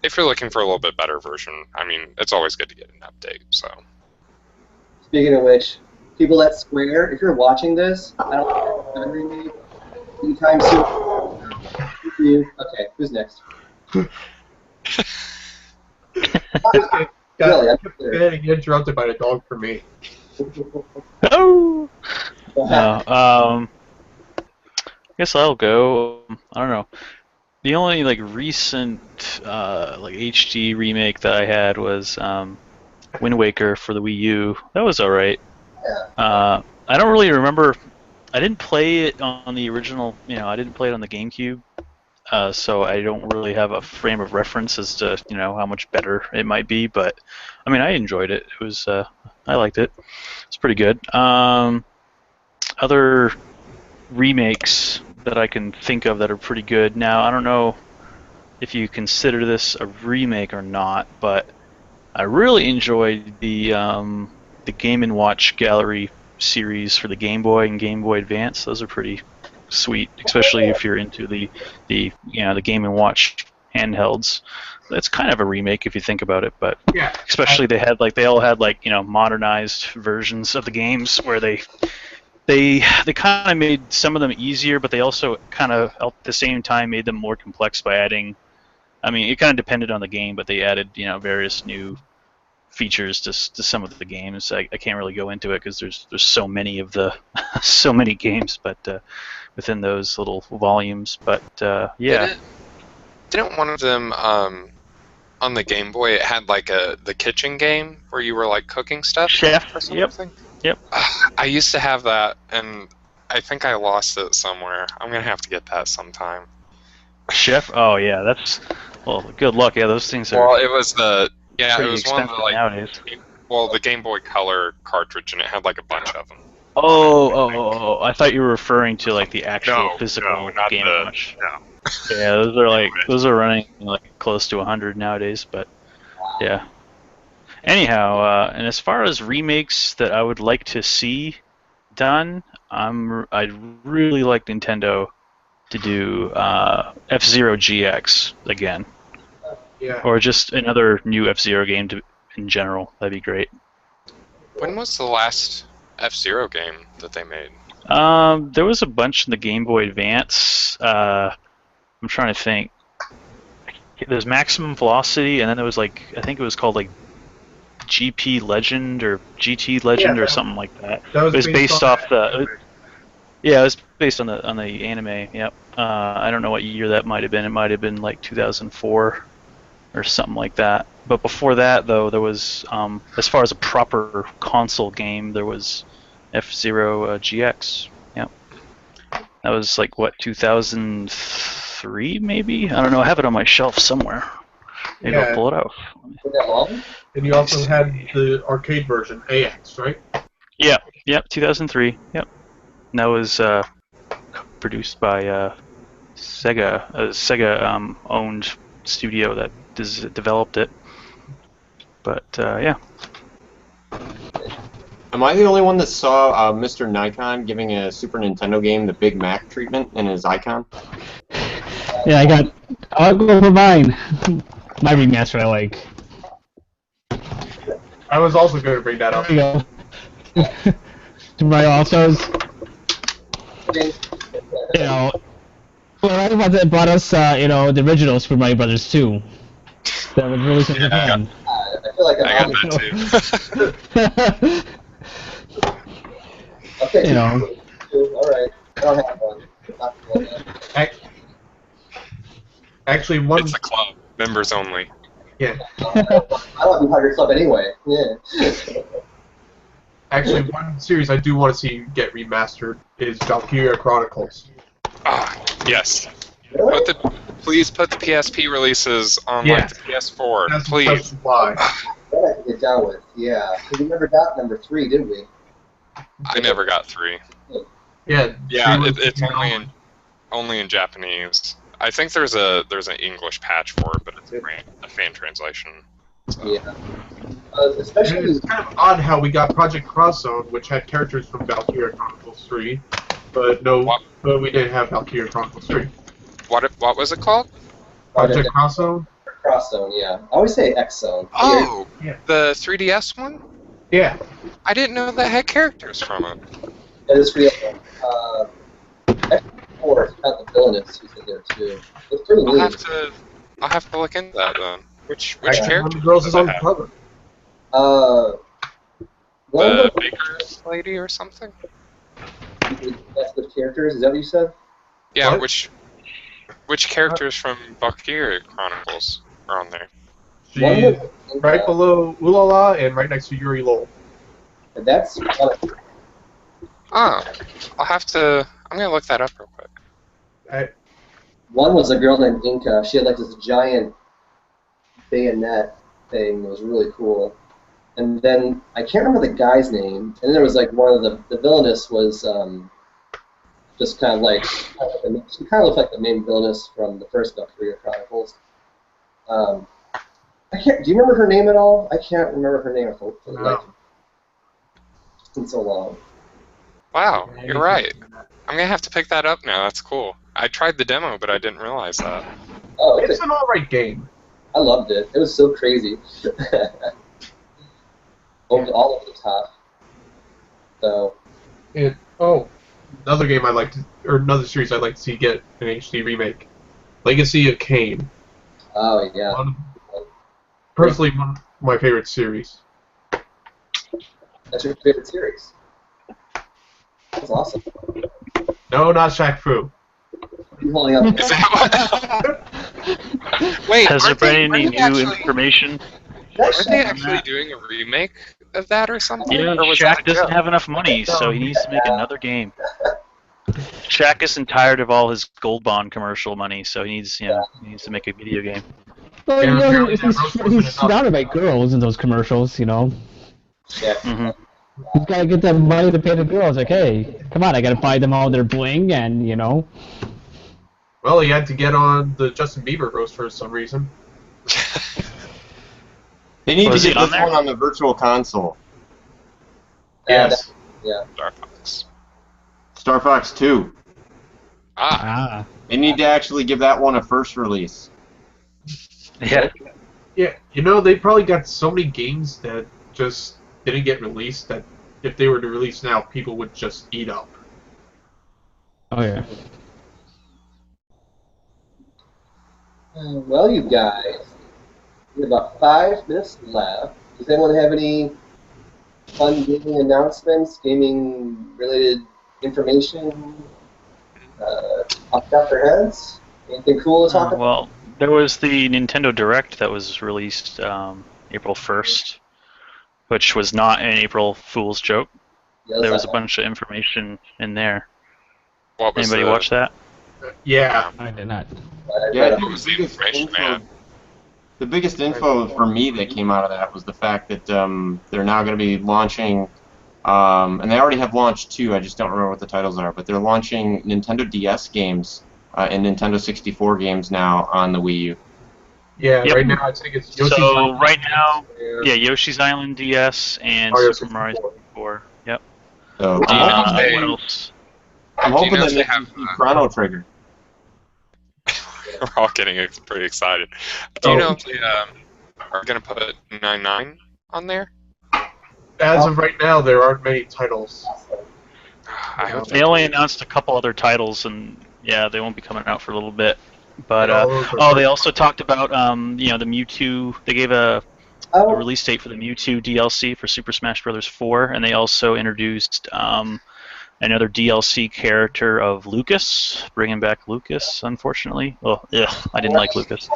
if you're looking for a little bit better version, I mean, it's always good to get an update, so. Speaking of which, people at Square, if you're watching this, I don't think it's been remade anytime soon. Thank you. Okay, who's next? Really, I'm getting interrupted by the dog for me. Oh! I guess I'll go. I don't know. The only like recent like HD remake that I had was Wind Waker for the Wii U. That was alright. Yeah. I don't really remember. I didn't play it on the original. I didn't play it on the GameCube. So I don't really have a frame of reference as to how much better it might be. But I mean, I enjoyed it. It was I liked it. It's pretty good. Other remakes that I can think of that are pretty good. Now, I don't know if you consider this a remake or not, but I really enjoyed the Game & Watch Gallery series for the Game Boy and Game Boy Advance. Those are pretty sweet, especially if you're into the Game & Watch handhelds. It's kind of a remake if you think about it, but yeah, especially they all had modernized versions of the games where they kind of made some of them easier, but they also kind of at the same time made them more complex by adding. I mean, it kind of depended on the game, but they added various new features to some of the games. I can't really go into it because there's so many of the so many games, but within those little volumes. But yeah. Didn't one of them on the Game Boy? It had like the kitchen game where you were like cooking stuff. Chef. Or something? Yep. I used to have that, and I think I lost it somewhere. I'm gonna have to get that sometime. Chef. Oh yeah, that's good luck. Yeah, those things are. Well, it was it was one of the nowadays. the Game Boy Color cartridge, and it had like a bunch of them. Oh! I thought you were referring to like the actual physical not game the, watch. no. Yeah, those are running like close to 100 nowadays. But yeah. Anyhow, and as far as remakes that I would like to see done, I'd really like Nintendo to do F-Zero GX again, Yeah. or just another new F-Zero game in general. That'd be great. When was the last F-Zero game that they made? There was a bunch in the Game Boy Advance. I'm trying to think. There's Maximum Velocity, and then there was I think it was called GP Legend or GT Legend or something like that. That was it was based on off the. Yeah, it was based on the anime. Yep. I don't know what year that might have been. It might have been like 2004 or something like that. But before that, though, there was as far as a proper console game, there was F-Zero GX. Yep. That was 2003 maybe. I don't know. I have it on my shelf somewhere. Maybe I'll pull it out. And you also had the arcade version, AX, right? Yeah. Yep. 2003. Yep. And that was produced by Sega, a Sega owned studio that developed it. But yeah. Am I the only one that saw Mr. Nikon giving a Super Nintendo game the Big Mac treatment in his icon? Yeah, I'll go for mine. My remaster I like. I was also going to bring that up. There we go. Super Mario All-Stars. You know, well, I that brought us, the original Super Mario Brothers 2. That was released in Japan. I feel like I got that too. Okay, You know. Alright, I don't have one. Actually, one. It's a club, members only. Yeah. I don't have a Tiger Club anyway. Yeah. Actually, one series I do want to see get remastered is Valkyria Chronicles. Ah, yes. Really? Please put the PSP releases on the PS4, That's please. why. That I can get down with, yeah. We never got number 3, did we? I never got 3. Yeah. Yeah, it's only in Japanese. I think there's an English patch for it, but it's a fan translation. So. Yeah. Especially. It's kind of odd how we got Project Cross Zone, which had characters from Valkyria Chronicles 3, but but we didn't have Valkyria Chronicles 3. What was it called? Project Cross Zone? Cross Zone, yeah. I always say X Zone. Oh, yeah. The 3DS one? Yeah. I didn't know that had characters from it. It is real. X4 had the villainous who's in there too. It's pretty neat. I'll have to look into that then. Which Actually, character? one of the girls is on the cover. One The of the baker's lady or something? that's the characters. Is that what you said? Yeah, What? which characters from Valkyria Chronicles are on there? She's One was right below Ulala and right next to Yuri Lowell. That's Oh, I'm gonna look that up real quick. one was a girl named Inka. She had like this giant bayonet thing. It was really cool. And then I can't remember the guy's name. And then there was like one of the villainous was just kind of like she kind of looked like the main villainess from the first Valkyria Chronicles. I can't. Do you remember her name at all? I can't remember her name. Like, it's been so long. Wow, you're right. I'm gonna have to pick that up now. That's cool. I tried the demo, but I didn't realize that. Oh, It's an alright game. I loved it. It was so crazy. All over the top. So. Another game another series I'd like to see get an HD remake. Legacy of Kain. Oh yeah. Personally, one of my favorite series. That's your favorite series. That's awesome. No, not Shaq Fu. You holding up? Is that what? Wait, Has there aren't they- been any aren't they new actually- information? Aren't they actually doing a remake of that or something? Yeah, Or was Shaq that a doesn't joke? have enough money, so he needs to make another game. Shaq isn't tired of all his Gold Bond commercial money, so he needs to make a video game. Well, Yeah, he's surrounded by girls in those commercials, Yeah. hmm He's got to get the money to pay the bills. Like, hey, come on, I got to buy them all their bling, and Well, he had to get on the Justin Bieber roast for some reason. They need to Was he get on this there? one on the Virtual Console. Yes. Yeah. Star Fox. Star Fox 2. Ah, They need to actually give that one a first release. Yeah. Yeah, they probably got so many games that just didn't get released that if they were to release now, people would just eat up. oh yeah. Well, you guys, we have about 5 minutes left. Does anyone have any fun gaming announcements, gaming-related information off the top of their heads? Anything cool to talk about? Well, there was the Nintendo Direct that was released April 1st, which was not an April Fool's joke. Yes, There was a bunch of information in there. What was Anybody watch that? Yeah. I did not. Yeah, What was the information, man? the biggest info for me that came out of that was the fact that they're now going to be launching, and they already have launched 2, I just don't remember what the titles are, but they're launching Nintendo DS games and Nintendo 64 games now on the Wii U. Yeah, Yep. right now I think it's Yoshi's So Island right now, and yeah, Yoshi's Island DS and Mario Super Mario 64. Yep. So Do you know I'm if they- What else? hoping know that if they they have, have Chrono Trigger. We're all getting pretty excited. Do you know if they are going to put 99 on there? as of right now, there aren't many titles. I hope They only announced a couple other titles, and yeah, they won't be coming out for a little bit. But Yeah, all those are they also talked about the Mewtwo. They gave a release date for the Mewtwo DLC for Super Smash Bros. 4, and they also introduced another DLC character of Lucas, bringing back Lucas. Unfortunately, well, I didn't like Lucas,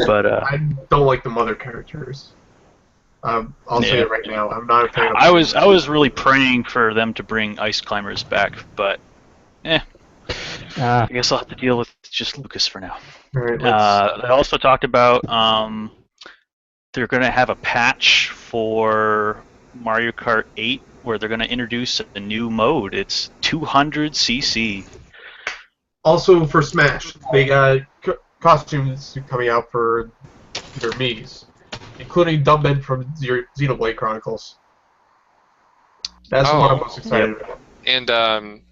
but I don't like the mother characters. I'll say Yeah. it right now. I'm not a fan of I was really praying for them to bring Ice Climbers back, but I guess I'll have to deal with just Lucas for now. All right, They also talked about they're going to have a patch for Mario Kart 8 where they're going to introduce a new mode. It's 200cc. Also for Smash, they got costumes coming out for their Miis, including Dumbbell from Xenoblade Chronicles. That's what I'm most excited about. And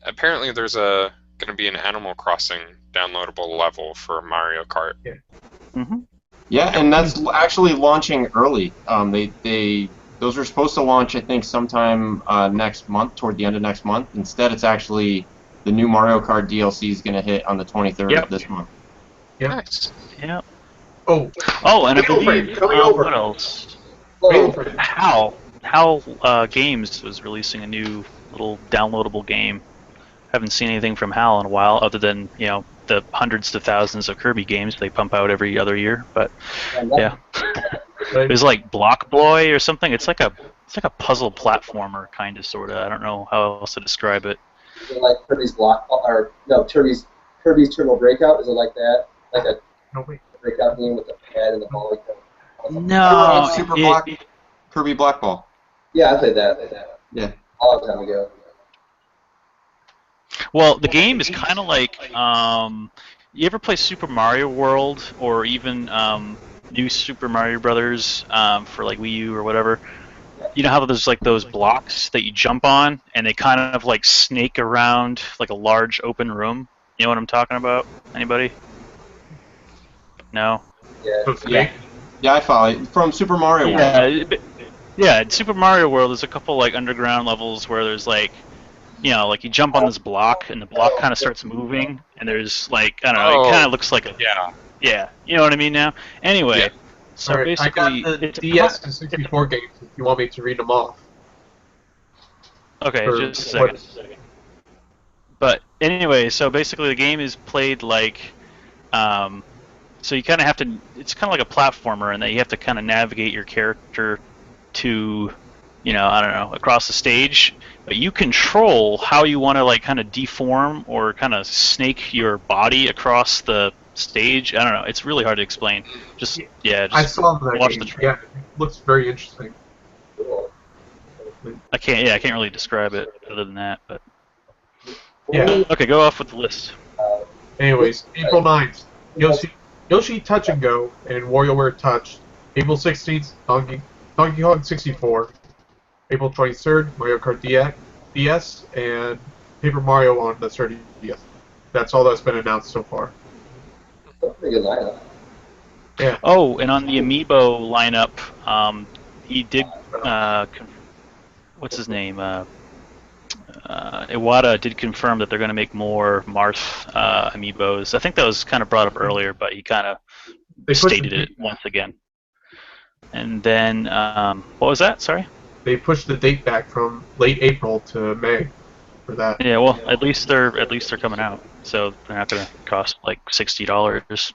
apparently there's going to be an Animal Crossing downloadable level for Mario Kart. Yeah. Mm-hmm. Yeah, and that's actually launching early. Those are supposed to launch, I think, sometime next month, toward the end of next month. Instead, it's actually the new Mario Kart DLC is going to hit on the 23rd of this month. Yeah. Nice. Yeah. Oh, and I Fatal Frame believe coming over. what else? Fatal Frame. HAL Games was releasing a new little downloadable game. Haven't seen anything from HAL in a while, other than the hundreds to thousands of Kirby games they pump out every other year. But yeah, it was like Block Boy or something. It's like a puzzle platformer kind of sorta. I don't know how else to describe it. Is it like Kirby's Kirby's Turbo Breakout? Is it like that? Like a breakout game with the pad and the ball? No, Kirby Black Ball. Yeah, I played that. Yeah. A long time ago. Well, the game is kind of like, you ever play Super Mario World or even New Super Mario Brothers for like Wii U or whatever? You know how there's like those blocks that you jump on and they kind of like snake around like a large open room? You know what I'm talking about? Anybody? No? Yeah. Yeah, I follow it. From Super Mario World. Yeah, in Super Mario World, there's a couple like underground levels where there's like, like you jump on this block and the block kind of starts moving, and there's like, I don't know, it kind of looks like a yeah, you know what I mean now. Anyway, so Alright, basically, I got the DS and 64 games. If you want me to read them off. Okay, just a second. But anyway, so basically the game is played like, so you kind of have to. It's kind of like a platformer, in that you have to kind of navigate your character to, I don't know, across the stage. But you control how you want to like kind of deform or kind of snake your body across the stage. I don't know. It's really hard to explain. Just I saw that watch game. the trailer. Yeah, it looks very interesting. Cool. I can't. Yeah, I can't really describe it other than that. But Yeah. okay, go off with the list. Anyways, April 9th, Yoshi Touch and Go and WarioWare Touch. April 16th, Donkey Kong 64. April 23rd, Mario Kart DS, and Paper Mario on the 30th. That's all that's been announced so far. Pretty good lineup. Yeah. Oh, and on the Amiibo lineup, he did. What's his name? Iwata did confirm that they're going to make more Marth Amiibos. I think that was kind of brought up earlier, but he kind of stated it once again. And then, what was that? Sorry? They pushed the date back from late April to May for that. Yeah, well, at least they're coming out, so they're not going to cost like $60.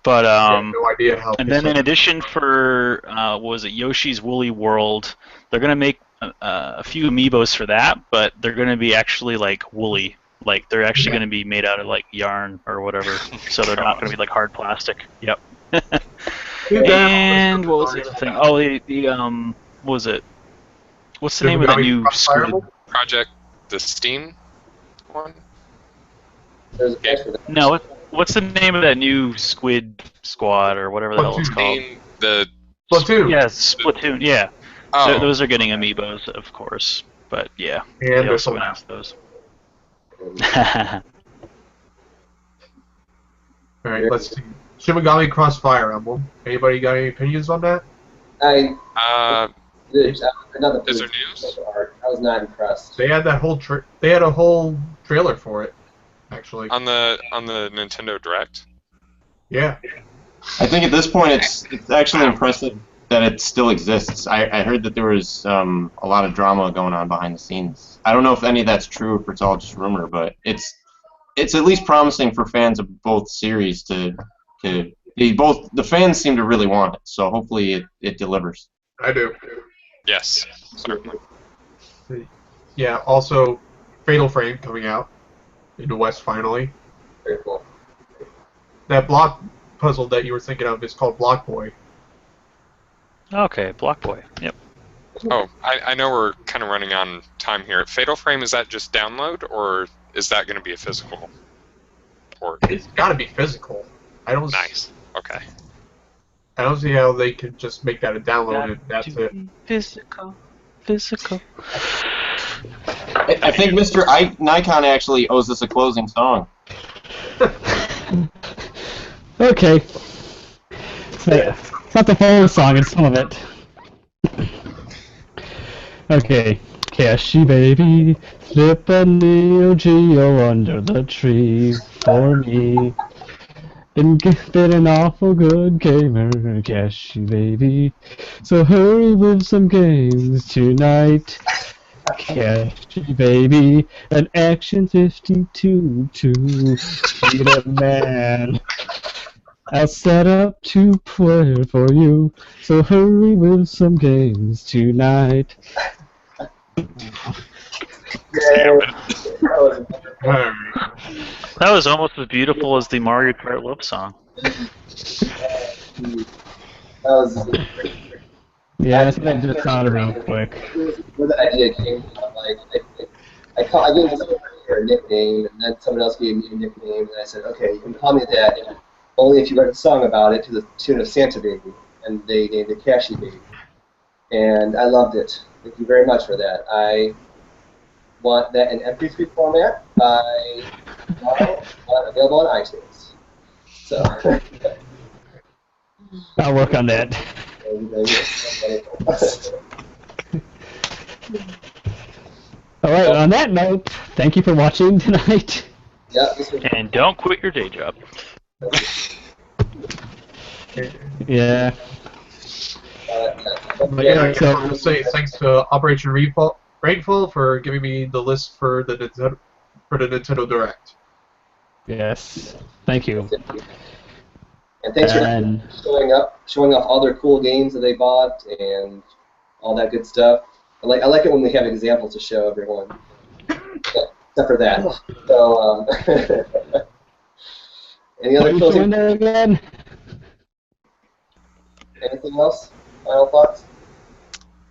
But no idea how. And then in addition for what was it, Yoshi's Woolly World, they're going to make a few amiibos for that, but they're going to be actually like woolly. Like they're actually going to be made out of like yarn or whatever, so they're not going to be like hard plastic. Yep. And what was the other thing? Oh, what was it? What's the name of that new squid? Project the Steam one? No, what's the name of that new squid squad or whatever the hell it's called? Splatoon. Yeah, Splatoon. Yeah. Oh. Those are getting amiibos, of course. But yeah, and they also announced those. Alright, let's see. Shin Megami Crossfire Emblem. Anybody got any opinions on that? Is there news? I was not impressed. They had that whole they had a whole trailer for it, actually. On the Nintendo Direct? Yeah. I think at this point it's actually impressive that it still exists. I heard that there was a lot of drama going on behind the scenes. I don't know if any of that's true or if it's all just rumor, but it's at least promising for fans of both series to the fans seem to really want it. So hopefully it delivers. I do. Yes, certainly. Yeah. Also, Fatal Frame coming out in the West finally. Very cool. That block puzzle that you were thinking of is called Block Boy. Okay, Block Boy. Yep. Oh, I know we're kind of running on time here. Fatal Frame, is that just download, or is that going to be a physical port? It's got to be physical. Nice. Okay. I don't see how they could just make that a download and that's it. Physical. I think Mr. Nikon actually owes us a closing song. Okay. It's not the whole song, it's some of it. Okay. Cashy baby, slip a Neo Geo under the tree for me. Been an awful good gamer, Cashy baby. So hurry with some games tonight. Cashy baby, an Action 52 to Cheetah Man. I'll set up to play for you, so hurry with some games tonight. That was almost as beautiful as the Mario Kart love song. Yeah, I think I just found it real quick. Where the idea came from, I gave this a nickname, and then someone else gave me a nickname, and I said, okay, you can call me that only if you write a song about it to the tune of Santa Baby, and they named it Cashy Baby. And I loved it. Thank you very much for that. I want that in MP3 format. I want it available on iTunes. So. I'll work on that. Alright, on that note, thank you for watching tonight. And don't quit your day job. Yeah. I want to say thanks to Operation Rainfall for giving me the list for the Nintendo Direct. Yes. Thank you. And thanks for showing off all their cool games that they bought and all that good stuff. I like it when they have examples to show everyone. Except for that. So any other closing? There again? Anything else? Final thoughts?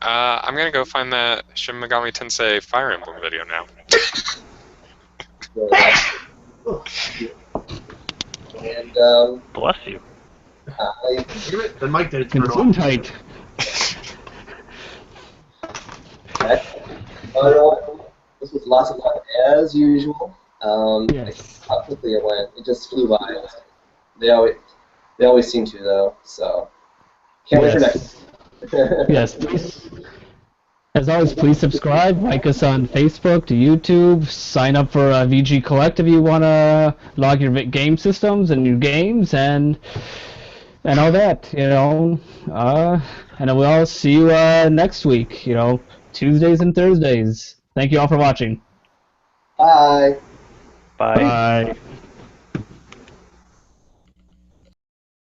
I'm gonna go find that Shin Megami Tensei Fire Emblem video now. And Bless you. The mic didn't turn Consume off. tight. This was lots of fun as usual. Yes. How quickly it went. It just flew by. They always seem to though. So can't wait for next. Yes. Please, as always, please subscribe, like us on Facebook, to YouTube, sign up for VG Collect if you want to log your game systems and your games and all that. And we'll all see you next week. Tuesdays and Thursdays. Thank you all for watching. Bye. Bye. Bye.